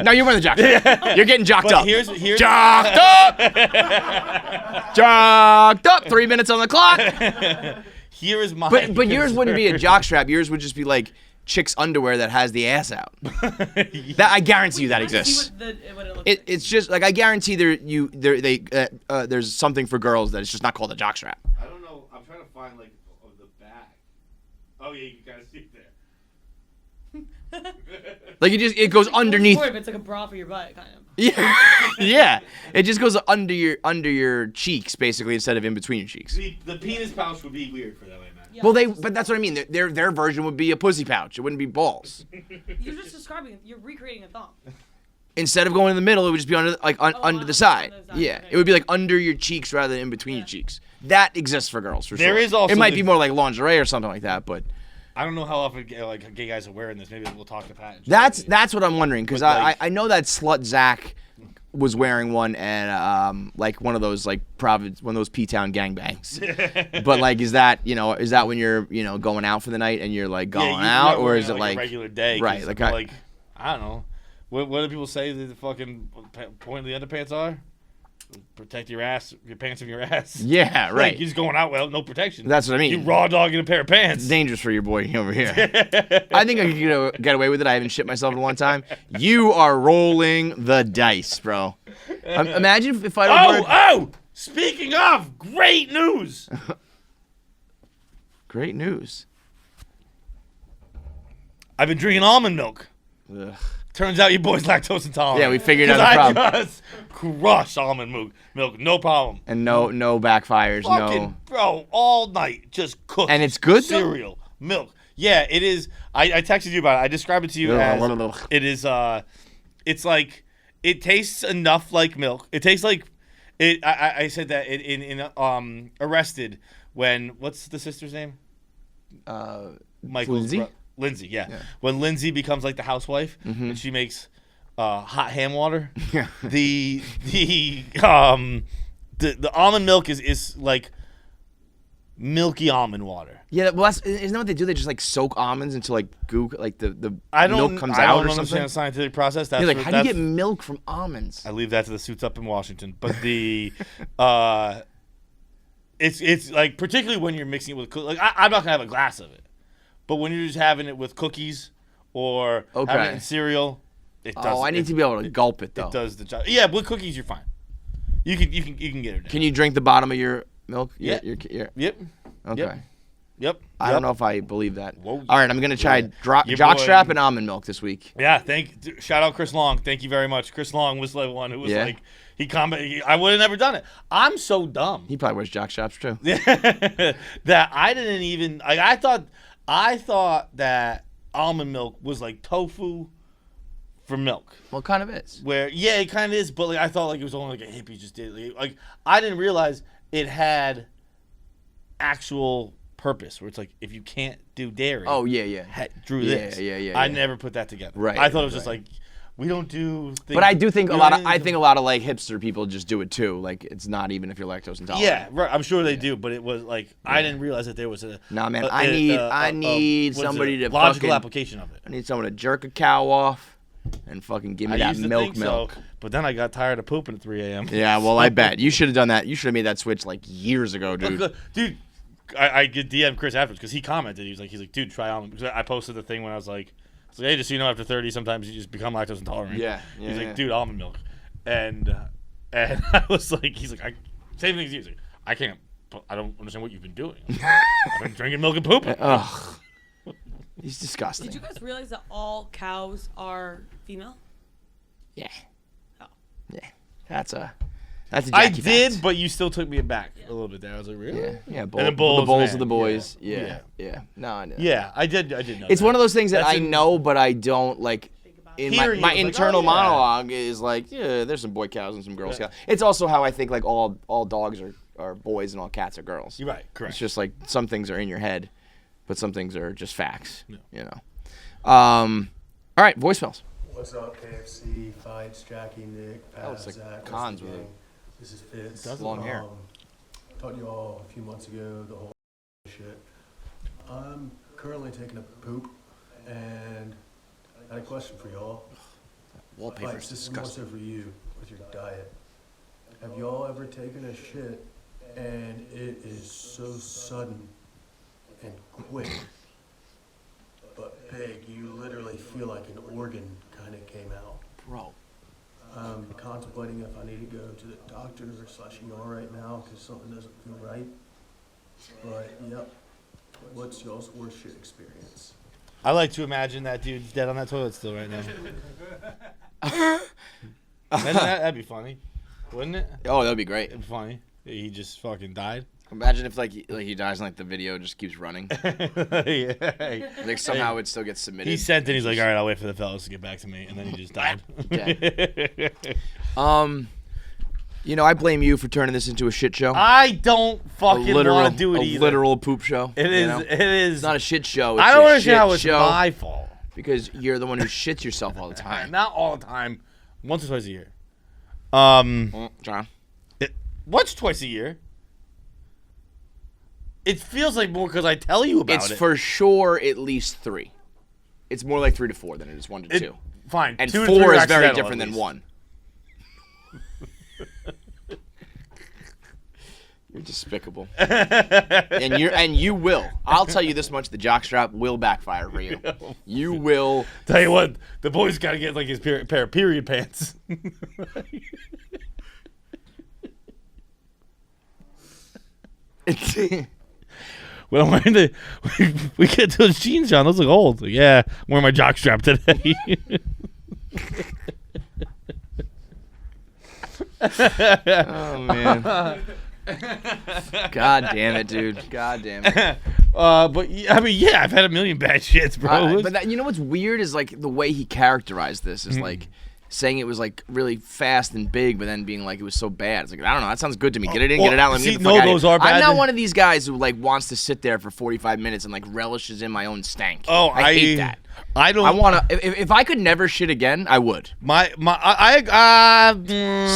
No, you're wearing the jockstrap. You're getting jocked up. Here's jocked up. Jocked up. 3 minutes on the clock. Here is my. But yours wouldn't be a jockstrap. Yours would just be like chick's underwear that has the ass out. That I guarantee you that exists. It's just like I guarantee there's something for girls that it's just not called a jockstrap. I don't know. I'm trying to find like the bag. Oh yeah, you gotta see it there. Like it goes underneath. It's like a bra for your butt, kind of. Yeah, yeah. It just goes under your cheeks, basically, instead of in between your cheeks. The penis pouch would be weird for that way, man. Yeah, Well, but that's what I mean. Their version would be a pussy pouch. It wouldn't be balls. You're just describing. You're recreating a thong. Instead of going in the middle, it would just be under under the side. On the side, Yeah, okay. it would be like under your cheeks rather than in between your cheeks. That exists for girls for sure. There is also It might the- be more like lingerie or something like that, but I don't know how often gay guys are wearing this. Maybe we'll talk to Pat. that's what I'm wondering because But, like- I know that slut Zach was wearing one and like one of those like one of those P-Town gangbangs. But like, is that when you're going out for the night and you're like going out, or is it like a regular day? Right, Like I don't know. What do people say the fucking point of the underpants are? Protect your ass, your pants from your ass. Yeah, right. Like, you're just going out with no protection. That's what I mean. You raw dog in a pair of pants. It's dangerous for your boy over here. I think I could get away with it. I haven't shit myself in a long time. You are rolling the dice, bro. Imagine if I don't. Oh! Speaking of, great news. Great news. I've been drinking almond milk. Ugh. Turns out your boy's lactose intolerant. Yeah, we figured out the problem. I just crush almond milk, no problem. And no backfires, Fucking, bro, all night, just cook. And it's good, though? cereal, milk. Yeah, it is. I texted you about it. I described it to you as it is. It's like it tastes enough like milk. It tastes like it. I said that in Arrested when what's the sister's name? Michael's Lindsay? Lindsay, yeah. When Lindsay becomes like the housewife and she makes hot ham water, Yeah. the almond milk is like milky almond water. Yeah, well, isn't that what they do? They just like soak almonds into like goo, like the milk comes I out don't or understand something. the scientific process. That's You're like, what- how do you that's- get milk from almonds? I leave that to the suits up in Washington. But the it's like particularly when you're mixing it with like I'm not gonna have a glass of it, but when you're just having it with cookies or having it in cereal, it does. Oh, I need to be able to gulp it though. It does the job. Yeah, with cookies you're fine. You can get it. Can you drink the bottom of your milk? Yeah. Yep. Okay. Yep. I don't know if I believe that. Whoa, All right, I'm gonna try Your jockstrap boy- and almond milk this week. Yeah, shout out Chris Long. Thank you very much. Chris Long was the one who was like I would have never done it. I'm so dumb. He probably wears jockstraps too. that I didn't even like. I thought that almond milk was like tofu for milk. What kind of is? Where it kind of is, but like I thought like it was only like a hippie just did. Like I didn't realize it had actual purpose where it's like if you can't do dairy. Oh yeah. Drew Yeah, this. yeah. I never put that together. Right. I thought it was just like we don't do. Things, But I do think you know what I mean? I think a lot of like hipster people just do it too. Like it's not even if you're lactose intolerant. Yeah, right. I'm sure they do, but it was like I didn't realize that there was a. Nah, man. a- I a- need what is somebody it? to logical fucking. application of it. I need someone to jerk a cow off, and fucking give me I that used to milk. think so, but then I got tired of pooping at 3 a.m. Yeah, well, I bet you should have done that. You should have made that switch like years ago, dude. Dude, I get DM Chris afterwards because he commented. He's like, dude, try almond. Because I posted the thing when I was like, hey, just so you know, after 30, sometimes you just become lactose intolerant. Yeah. He's like, dude, almond milk, and I was like, he's like, same thing as you. He's like, I don't understand what you've been doing. I've been drinking milk and pooping. Ugh. He's disgusting. Did you guys realize that all cows are female? Yeah. Oh. Yeah. That's a I Jackie did, fact. but you still took me aback a little bit there. I was like, really? Yeah. And the bulls, of man. the boys. Yeah. Yeah. No, I know. Yeah, I did know It's that. one of those things that That's I know, but I don't like. In Hearing my it was like, internal oh, yeah. monologue is like, yeah, there's some boy cows and some girl cows. It's also how I think like all dogs are boys and all cats are girls. You're right, correct. It's just like some things are in your head, but some things are just facts. Yeah. You know. All right, voicemails. What's up, KFC, Feits, Jackie, Nick, Pat, it's like Zach, cons with gang. it. This is Fitz. Does long hair. Talked to you all a few months ago, the whole shit. I'm currently taking a poop, and I had a question for y'all. Wallpaper Feits, this is more so for you with your diet. Have y'all ever taken a shit and it is so sudden and quick, but big, you literally feel like an organ kind of came out? Bro. I'm contemplating if I need to go to the doctor or / ER right now because something doesn't feel right. But, yep. What's y'all's worst shit experience? I like to imagine that dude's dead on that toilet still right now. That'd be funny, wouldn't it? Oh, that'd be great. It'd be funny. He just fucking died. Imagine if like he dies and like the video just keeps running. Yeah. Like somehow it still gets submitted. He sent it. He's like, all right, I'll wait for the fellas to get back to me, and then he just died. You know, I blame you for turning this into a shit show. I don't fucking want to do it either. A literal poop show. It is. You know? It is. It's not a shit show. It's I don't a understand how shit it's show my fault. because you're the one who shits yourself all the time. Not all the time. Once or twice a year. John. What's twice a year? It feels like more because I tell you about it. It's for sure at least 3. It's more like 3 to 4 than it is 1 to 2. Fine. And 2 and 4 3 are is very accidental, different at than least. 1. You're despicable. and you will. I'll tell you this much: the jockstrap will backfire for you. You will. Tell you what, the boy's got to get like his pair of period pants. When I'm wearing we get those jeans, John. Those look old. Like, yeah, I'm wearing my jockstrap today. Oh man. God damn it, dude. God damn it. But I mean, yeah, I've had a million bad shits, bro. But you know what's weird is like the way he characterized this is like saying it was like really fast and big, but then being like it was so bad. It's like I don't know. That sounds good to me. Get it in, get it out. Let me get the fuck out of here. Are bad. I'm not one of these guys who like wants to sit there for 45 minutes and like relishes in my own stank. Oh, I hate that. I don't. I want to. If I could never shit again, I would.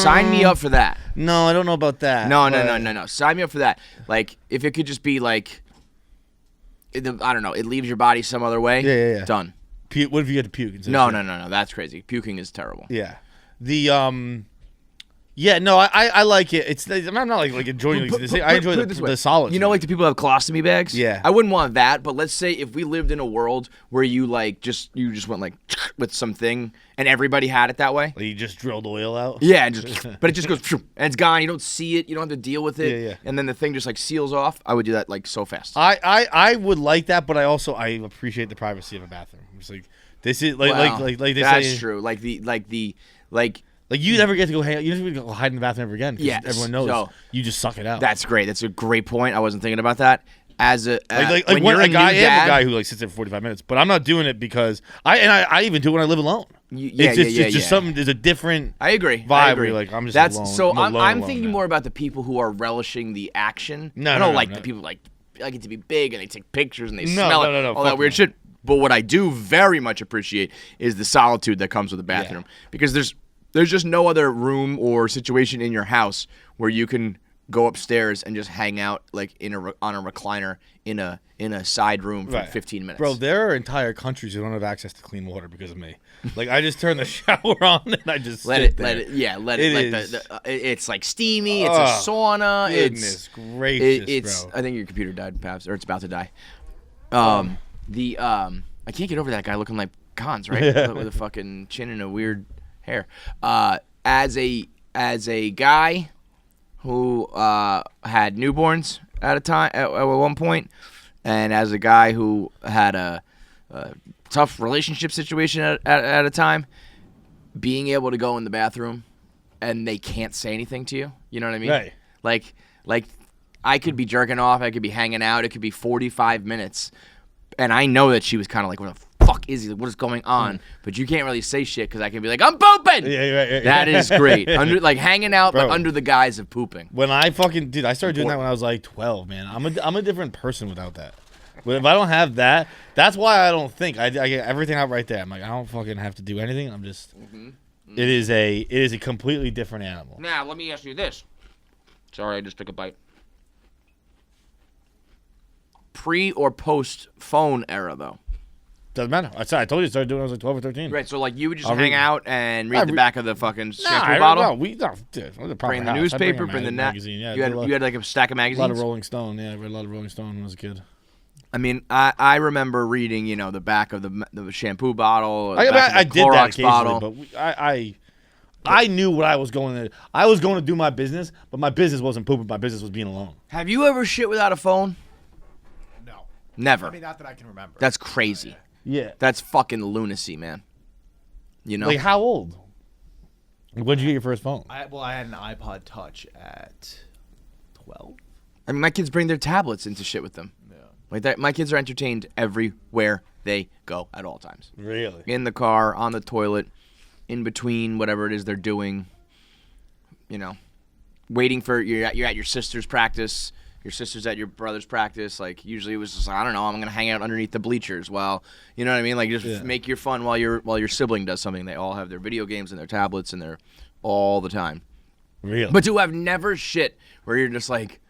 Sign me up for that. No, I don't know about that. No. Sign me up for that. Like, if it could just be like, I don't know, it leaves your body some other way. Yeah. Done. What if you had to puke? No. That's crazy. Puking is terrible. Yeah. Yeah, no, I like it. I'm not like enjoying it. I enjoy the solitude. You know, like the people who have colostomy bags? Yeah. I wouldn't want that, but let's say if we lived in a world where you just went like with something and everybody had it that way. Like you just drilled oil out? Yeah, but it just goes and it's gone. You don't see it. You don't have to deal with it. Yeah. And then the thing just like seals off. I would do that like so fast. I would like that, but I appreciate the privacy of a bathroom. It's like this is like they that's say, true. Like you never get to go hang. You never get to go hide in the bathroom ever again. Yes. Everyone knows So, you just suck it out. That's great. That's a great point. I wasn't thinking about that. As a I am when you're a a guy. new I am dad, a guy who like sits there for 45 minutes, but I'm not doing it because I even do it when I live alone. It's just something. There's a different. I agree. Vibe I agree. Where you're like I'm just alone. So I'm alone thinking now. more about the people who are relishing the action. No, I no, don't no, like no. the people like like it to be big and they take pictures and they No, smell no, all that fuck weird no. shit. But what I do very much appreciate is the solitude that comes with the bathroom because there's just no other room or situation in your house where you can go upstairs and just hang out like on a recliner in a side room for 15 minutes. Bro, there are entire countries who don't have access to clean water because of me. Like I just turn the shower on and I just let sit it. It Like is. it's like steamy. It's a sauna. Goodness gracious, it's. bro. I think your computer died, Pabs, or it's about to die. I can't get over that guy looking like Cons, right? With a fucking chin and a weird hair. As a guy who had newborns at one point, and as a guy who had a tough relationship situation at a time, being able to go in the bathroom and they can't say anything to you, you know what I mean? Right. Like I could be jerking off, I could be hanging out, it could be 45 minutes, and I know that she was kind of like, what the fuck is he? What is going on? But you can't really say shit because I can be like, I'm pooping! Yeah. That is great. Like hanging out like, under the guise of pooping. When I started doing that when I was like 12, man. I'm a different person without that. But if I don't have that, that's why I don't think I get everything out right there. I'm like, I don't fucking have to do anything. I'm just. It is a completely different animal. Now let me ask you this. Sorry, I just took a bite. Pre or post phone era though. Doesn't matter. I told you I started doing it when I was like 12 or 13. Right, so like you would just I'll hang read- out and read the back of the fucking shampoo No, bottle. dude, Bring the newspaper, bring the magazine. Yeah, you had like a stack of a magazines. lot of Rolling Stone. Yeah, I read a lot of Rolling Stone when I was a kid. I mean, I remember reading, the back of the shampoo bottle. I did that Clorox occasionally, bottle. but I knew what I was going to. I was going to do my business, but my business wasn't pooping. My business was being alone. Have you ever shit without a phone? No. Never. I mean, not that I can remember. That's crazy. Yeah. That's fucking lunacy, man. You know? Like how old? When did you get your first phone? I had an iPod Touch at 12. I mean, my kids bring their tablets into shit with them. Yeah. Like that. My kids are entertained everywhere they go at all times. Really? In the car, on the toilet, in between whatever it is they're doing. Waiting for you're at your sister's practice. Your sister's at your brother's practice. Like usually it was just like, I don't know, I'm gonna hang out underneath the bleachers while you know what I mean. Like just make your fun while your sibling does something. They all have their video games and their tablets and they're all the time. Really? But to have never shit where you're just like,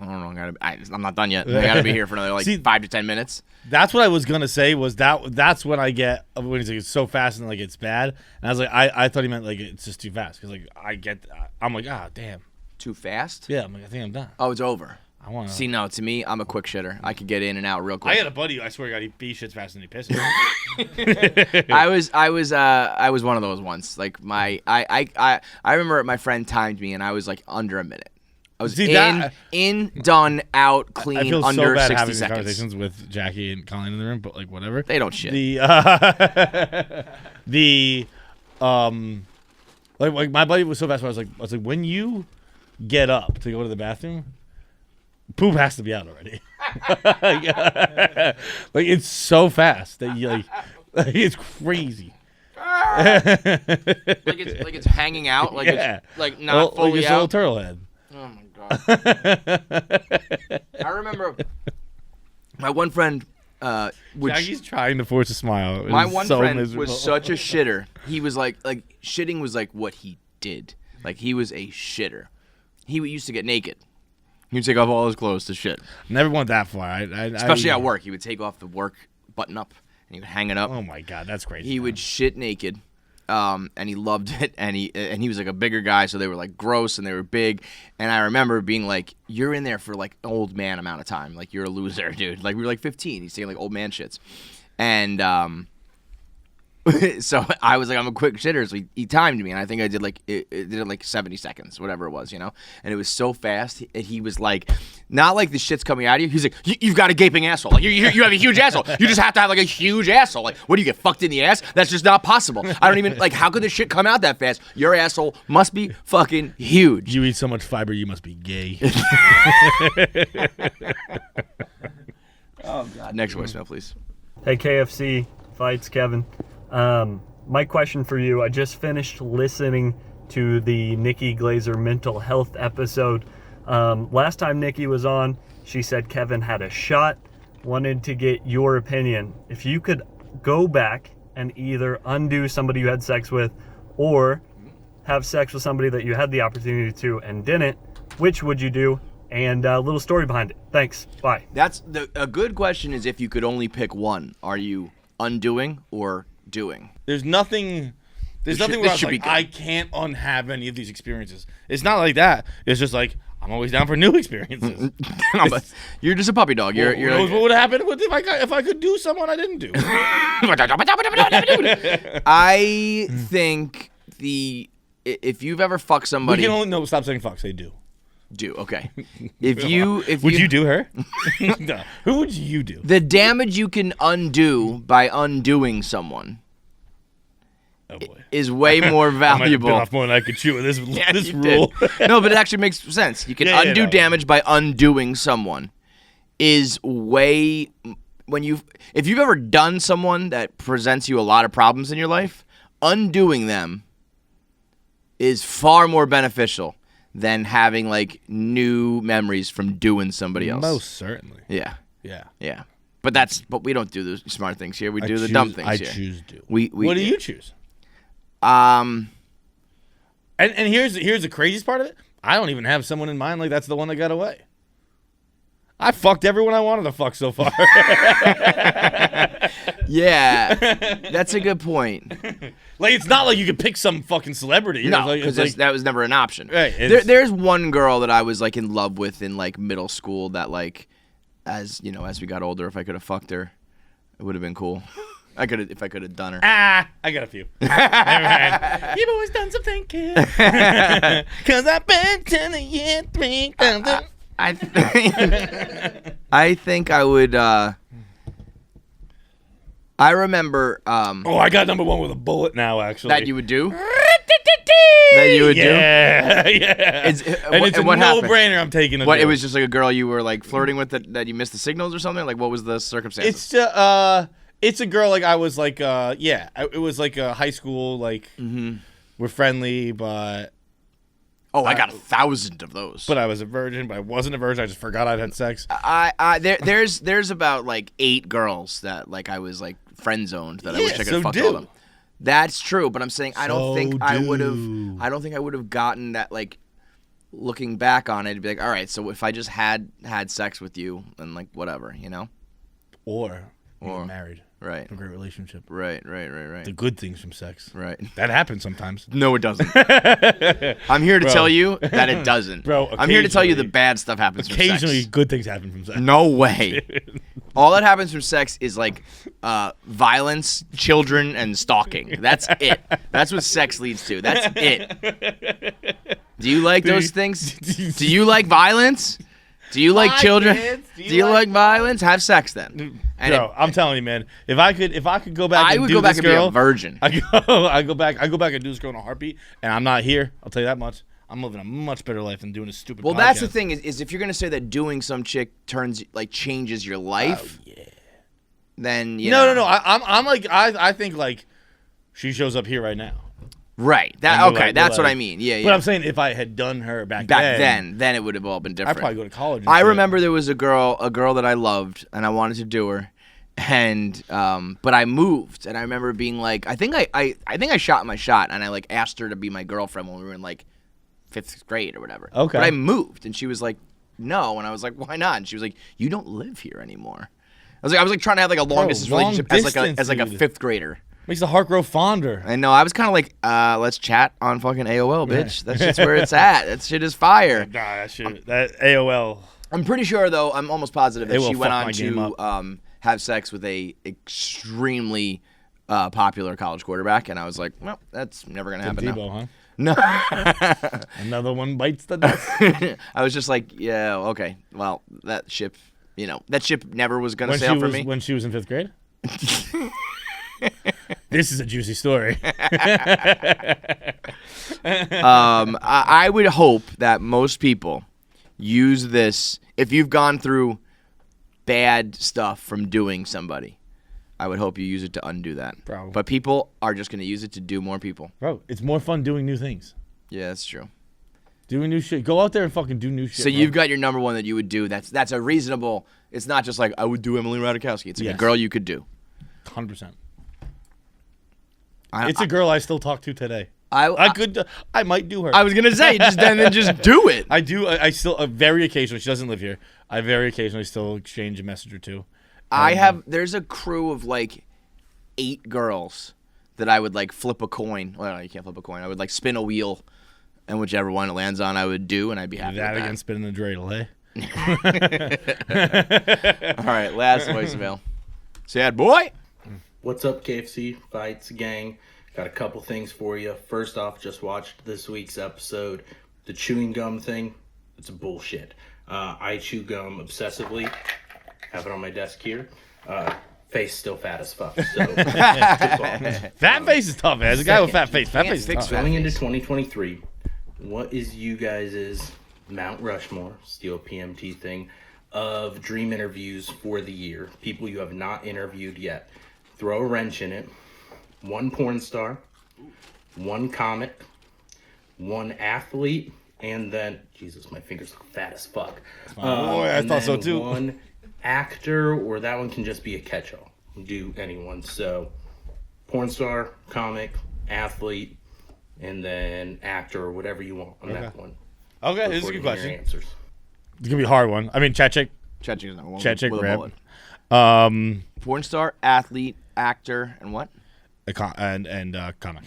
I don't know, I'm not done yet. I gotta be here for another 5 to 10 minutes. That's what I was gonna say. Was that's when I get when he's like it's so fast and like it's bad. And I was like, I thought he meant like it's just too fast because like I'm like damn. Too fast? Yeah, I'm like I think I'm done. Oh, it's over. I want to See, no, to me, I'm a quick shitter. I can get in and out real quick. I had a buddy. I swear to God, he shits faster than he pisses. I was one of those once. Like I remember my friend timed me and I was like under a minute. I was in, done, out, clean, I feel under so bad 60 having these seconds. conversations with Jackie and Colleen in the room, but like whatever. They don't shit. Like my buddy was so fast. I was like, when you get up to go to the bathroom, poop has to be out already. Like it's so fast that you like it's crazy. like it's hanging out, like it's like not fully like out. Little turtle head. Oh my god! I remember my one friend. Jackie's trying to force a smile. My one so friend miserable. was such a shitter. He was like shitting was like what he did. Like he was a shitter. He used to get naked. He would take off all his clothes to shit. Never went that far. Especially at work. He would take off the work button up and he would hang it up. Oh my god, that's crazy. He would shit naked. And he loved it, and he was like a bigger guy, so they were like gross and they were big. And I remember being like, "You're in there for like old man amount of time, like you're a loser, dude." Like we were like 15, he's taking like old man shits, and so I was like, I'm a quick shitter, so he timed me, and I think I did like it did it like 70 seconds, whatever it was, and it was so fast. He was like, not like the shit's coming out of you. He's like, you've got a gaping asshole. Like you have a huge asshole. You just have to have like a huge asshole. Like what do you get fucked in the ass? That's just not possible. I don't even like how could this shit come out that fast? Your asshole must be fucking huge. You eat so much fiber, you must be gay. Oh god. Next voicemail, please. Hey KFC, Feits, Kevin. My question for you, I just finished listening to the Nikki Glazer mental health episode. Last time Nikki was on, she said Kevin had a shot. Wanted to get your opinion. If you could go back and either undo somebody you had sex with or have sex with somebody that you had the opportunity to and didn't, which would you do? And a little story behind it. Thanks. Bye. A good question is if you could only pick one. Are you undoing or doing? There's nothing where I was like, I can't unhave any of these experiences. It's not like that. It's just like, I'm always down for new experiences. No, but you're just a puppy dog. You're like, what would happen if I could do someone I didn't do? I think if you've ever fucked somebody, We can only stop saying fuck. Say do. Okay. If you would you do her? No. Who would you do? The damage you can undo by undoing someone. Oh boy. Is way more valuable. I might have bit off more than I could chew with this you rule. No, but it actually makes sense. You can undo damage by undoing someone. Is way if you've ever done someone that presents you a lot of problems in your life, undoing them is far more beneficial than having like new memories from doing somebody else. Most certainly. Yeah. Yeah. But we don't do the smart things here. We do the dumb things here. I choose do. What do you choose? And here's the craziest part of it. I don't even have someone in mind like that's the one that got away. I fucked everyone I wanted to fuck so far. Yeah, that's a good point. Like, it's not like you could pick some fucking celebrity. No, because that was never an option. Right, there's one girl that I was like in love with in like middle school that like, as you know, as we got older, if I could have fucked her, it would have been cool. If I could have done her. I got a few. Never mind. You've always done some thinking. Cause I've been to the year 3000. I think I would. I remember. I got number one with a bullet now. Actually, that you would do. That you would do. Yeah. It's a no-brainer. I'm taking it. What? It was just like a girl you were like flirting with that you missed the signals or something. Like, what was the circumstance? It's a girl like I was like it was like a high school like we're friendly but. Oh, I got 1,000 of those. But I was a virgin, but I wasn't a virgin. I just forgot I'd had sex. There's about like 8 girls that like I was like friend zoned that I wish I could have fucked all of them. That's true, but I'm saying I don't think I would have gotten that like looking back on it. It'd be like, all right, so if I just had sex with you and like whatever, you know, or married. Right. A great relationship. Right. The good things from sex. Right. That happens sometimes. No, it doesn't. I'm here to tell you that it doesn't. Bro, I'm here to tell you the bad stuff happens from sex. Occasionally, good things happen from sex. No way. All that happens from sex is like violence, children, and stalking. That's it. That's what sex leads to. That's it. Do you like those things? Do you like violence? Do you like children? Do you like violence? Have sex then. Bro, I'm telling you, man. If I could go back, I and would do go back this and girl, be a virgin. I go back and do this girl in a heartbeat, and I'm not here. I'll tell you that much. I'm living a much better life than doing a stupid. Well, podcast. that's the thing is if you're gonna say that doing some chick changes your life, then you know. No. I'm like I think like she shows up here right now. Right. That's what I mean. Yeah. But I'm saying if I had done her back then it would have all been different. I'd probably go to college. I remember there was a girl that I loved and I wanted to do her, and but I moved, and I remember being like, I think I shot my shot, and I like asked her to be my girlfriend when we were in like 5th grade or whatever. Okay. But I moved, and she was like, no, and I was like, why not? And she was like, you don't live here anymore. I was like trying to have like a long distance relationship as like a 5th grader. Makes the heart grow fonder. I know. I was kind of like, let's chat on fucking AOL, bitch. That's just where it's at. That shit is fire. Nah, that AOL. I'm pretty sure, though, I'm almost positive that she went on to have sex with a extremely popular college quarterback, and I was like, well, that's never going to happen Debo, now. huh? No. Another one bites the dust. I was just like, yeah, okay. Well, that ship never was going to sail for me. When she was in 5th grade? This is a juicy story. I would hope that most people use this. If you've gone through bad stuff from doing somebody, I would hope you use it to undo that. Probably. But people are just going to use it to do more people. Bro, it's more fun doing new things. Yeah, that's true. Doing new shit. Go out there and fucking do new shit. So bro. you've got your number one that you would do. That's a reasonable. It's not just like I would do Emily Ratajkowski. It's like Yes. a girl you could do. 100%. It's a girl I still talk to today. I might do her. I was gonna say then just do it. I do. I still very occasionally. She doesn't live here. I very occasionally still exchange a message or two. There's a crew of like 8 girls that I would like flip a coin. Well, no, you can't flip a coin. I would like spin a wheel, and whichever one it lands on, I would do, and I'd be happy. That with against spinning the dreidel, eh? All right, last voicemail. Sad boy. What's up, KFC Feits gang? Got a couple things for you. First off, just watched this week's episode. The chewing gum thing, it's bullshit. I chew gum obsessively. Have it on my desk here. Face still fat as fuck. So fat face is tough, man. As a guy with fat face, fat face is tough. Going into 2023, what is you guys' Mount Rushmore, Steel PMT thing, of dream interviews for the year? People you have not interviewed yet. Throw a wrench in it. 1 porn star, 1 comic, 1 athlete, and then Jesus, my fingers look fat as fuck. Boy, I thought so too. 1 actor, or that one can just be a catch-all. Do anyone. So, porn star, comic, athlete, and then actor or whatever you want on that one. Okay, this is a good question. Answers. It's gonna be a hard one. I mean, Chechik. Chechik is number one. Chechik, with a rap. bullet. Porn star, athlete, actor, and what? Comic.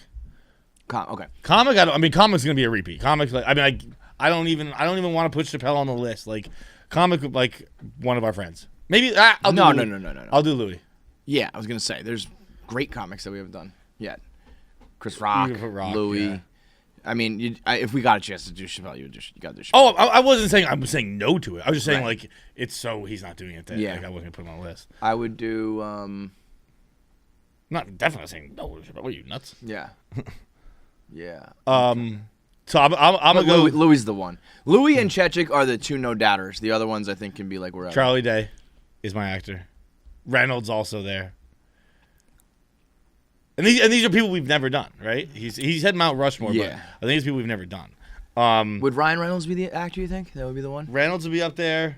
Okay. Comic. I mean, comic's gonna be a repeat. Comics. Like, I mean, I don't even want to put Chappelle on the list. Like, comic, like one of our friends. Maybe. I'll do Louis. No. I'll do Louis. Yeah, I was gonna say there's great comics that we haven't done yet. Chris Rock, Louis. Yeah. I mean, if we got a chance to do Chappelle, you got to do Chappelle. Oh, I wasn't saying I'm saying no to it. I was just saying Right. like it's so he's not doing it. That, Yeah. like, I wasn't gonna put him on the list. I would do. Not definitely saying no. What are you nuts? Yeah. Yeah. So I'm gonna go. Louis the one. Louis and Chechik are the 2 no doubters. The other ones I think can be like wherever. Charlie Day is my actor. Reynolds also there. And these are people we've never done, right? He's had Mount Rushmore, but Yeah. I think it's people we've never done. Would Ryan Reynolds be the actor? You think that would be the one? Reynolds will be up there.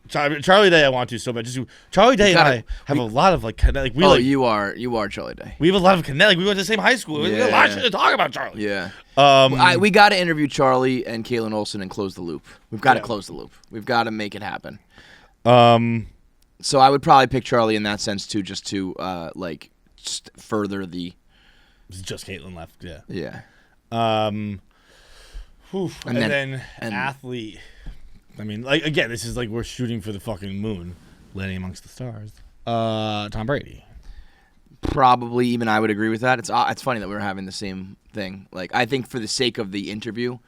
Charlie Day I want to so bad. Just Charlie Day and I have a lot of like we like you are Charlie Day. we have a lot of connect. Like, we went to the same high school. We have a lot of shit to talk about Charlie. Yeah. We got to interview Charlie and Kalen Olsen and close the loop. We've got to close the loop. We've got to make it happen. So I would probably pick Charlie in that sense too, just to just further the. It's just Caitlin left. Yeah. Yeah. And then athlete. I mean, like again, this is like we're shooting for the fucking moon, landing amongst the stars. Tom Brady. Probably even I would agree with that. It's funny that we're having the same thing. Like I think for the sake of the interview,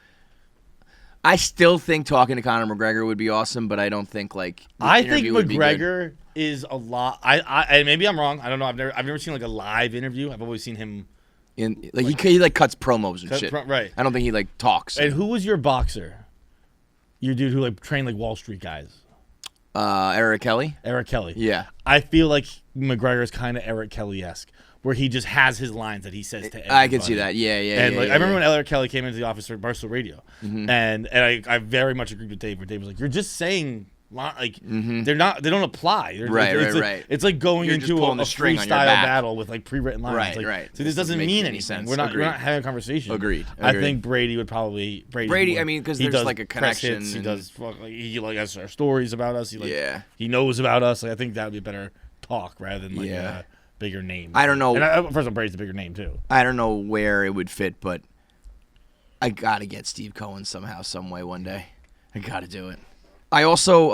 I still think talking to Conor McGregor would be awesome, but I don't think like I think McGregor is a lot. I maybe I'm wrong. I don't know. I've never seen like a live interview. I've always seen him in like he like cuts promos and shit. Right. I don't think he like talks. And who was your boxer? Your dude who like trained like Wall Street guys. Eric Kelly. Eric Kelly. Yeah. I feel like McGregor is kind of Eric Kelly-esque, where he just has his lines that he says to everybody. I can see that. Yeah. And I remember when Eric Kelly came into the office for Barstool Radio, and I very much agreed with Dave. Where Dave was like, "You're just saying." Like they don't apply. Right. It's like going You're into a freestyle battle with like pre-written lines. Right. So this doesn't mean anything. Sense. We're not having a conversation. Agreed. I think Brady would probably Brady. I mean, because there's like a connection. He does. He like has our stories about us. He knows about us. Like, I think that would be a better talk rather than like a bigger name. I don't know. And first of all, Brady's a bigger name too. I don't know where it would fit, but I gotta get Steve Cohen somehow, some way, one day. I gotta do it. I also,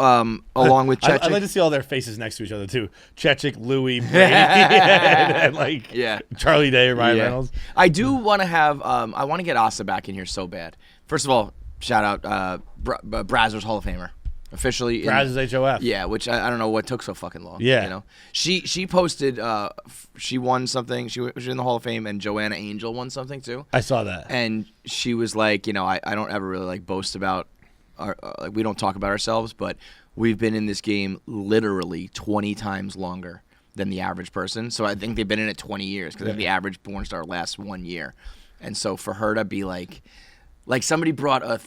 along with Chechik... I'd like to see all their faces next to each other, too. Chechik, Louis, Brady, and Charlie Day, Ryan Reynolds. I do want to have... I want to get Asa back in here so bad. First of all, shout out Brazzers Hall of Famer. Officially. Brazzers HOF. Yeah, which I don't know what took so fucking long. Yeah. You know? She posted... she won something. She was in the Hall of Fame, and Joanna Angel won something, too. I saw that. And she was like, I don't ever really boast about... we don't talk about ourselves, but we've been in this game literally 20 times longer than the average person. So I think they've been in it 20 years because the average porn star lasts 1 year. And so for her to be like Like somebody brought a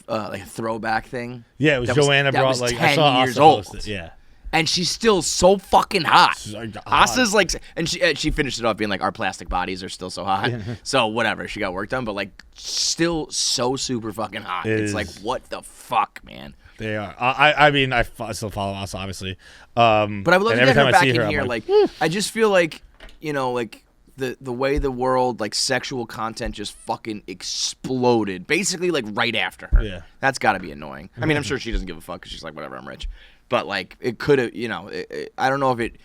throwback thing. Yeah, it was that Joanna that brought was like 10 I saw years Asa old. post it. Yeah. And she's still so fucking hot. She's like, Asa's like, and she finished it off being like, our plastic bodies are still so hot. So whatever, she got work done, but like, still so super fucking hot. It's like, what the fuck, man? They are. I mean, I still follow Asa, obviously. But I would love to get her back in here. I'm like, I just feel like, like the way the world, like sexual content just fucking exploded, basically like right after her. Yeah. That's got to be annoying. I mean, I'm sure she doesn't give a fuck because she's like, whatever, I'm rich. But like, it could have, I don't know if it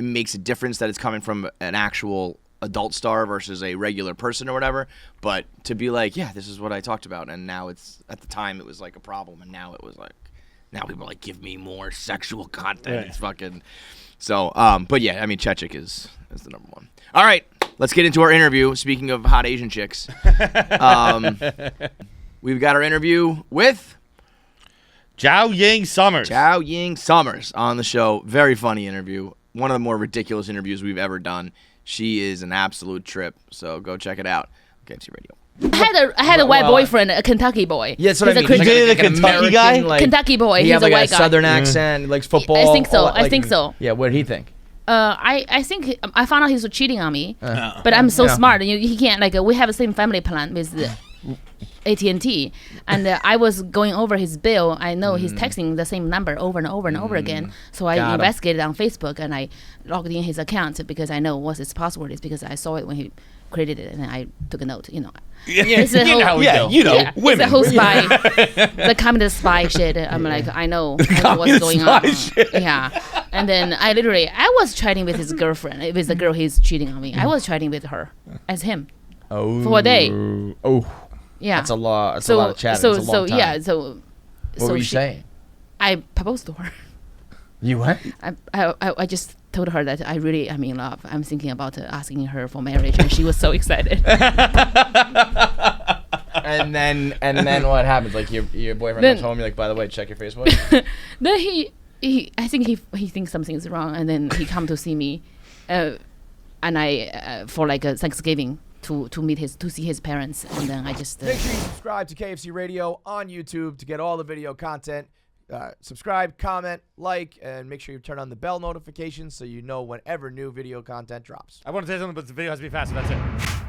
makes a difference that it's coming from an actual adult star versus a regular person or whatever. But to be like, yeah, this is what I talked about, and now it's, at the time it was like a problem, and now it was like, now people are like, give me more sexual content. Right. It's fucking. So, but yeah, I mean, Chechik is the number one. All right, let's get into our interview. Speaking of hot Asian chicks, we've got our interview with Zhao Ying Summers. Zhao Ying Summers on the show. Very funny interview. One of the more ridiculous interviews we've ever done. She is an absolute trip. So go check it out. KFC Radio. I had a white boyfriend, a Kentucky boy. Yeah, that's what I mean. He's He's a like a Kentucky guy? Like, Kentucky boy. He He's had a like white a guy. southern accent. He likes football. I think so. all that, I think so. Yeah, what did he think? I think I found out he was cheating on me, but I'm so smart. He can't, like, we have the same family plan with AT&T, and I was going over his bill. I know he's texting the same number over and over and over again, so I investigated on Facebook, and I logged in his account because I know what his password is, because I saw it when he created it, and I took a note, Yeah, it's a whole, women. It's a whole spy, the communist spy shit. I'm like, I know what's going on. Yeah, and then I was chatting with his girlfriend. It was the girl he's cheating on me. I was chatting with her as him for a day. Oh, yeah, that's a lot. That's a lot of chatting. That's a long time. Yeah, what were you saying? I proposed to her. You what? I just told her that I'm in love. I'm thinking about asking her for marriage, and she was so excited. And then what happens? Like your boyfriend comes home. You're like, by the way, check your Facebook. Then I think he thinks something's wrong, and then he come to see me, and I for like a Thanksgiving to see his parents, and then I just Make sure you subscribe to KFC Radio on YouTube to get all the video content. Subscribe, comment, like, and make sure you turn on the bell notifications so you know whenever new video content drops. I want to say something, but the video has to be faster. That's it.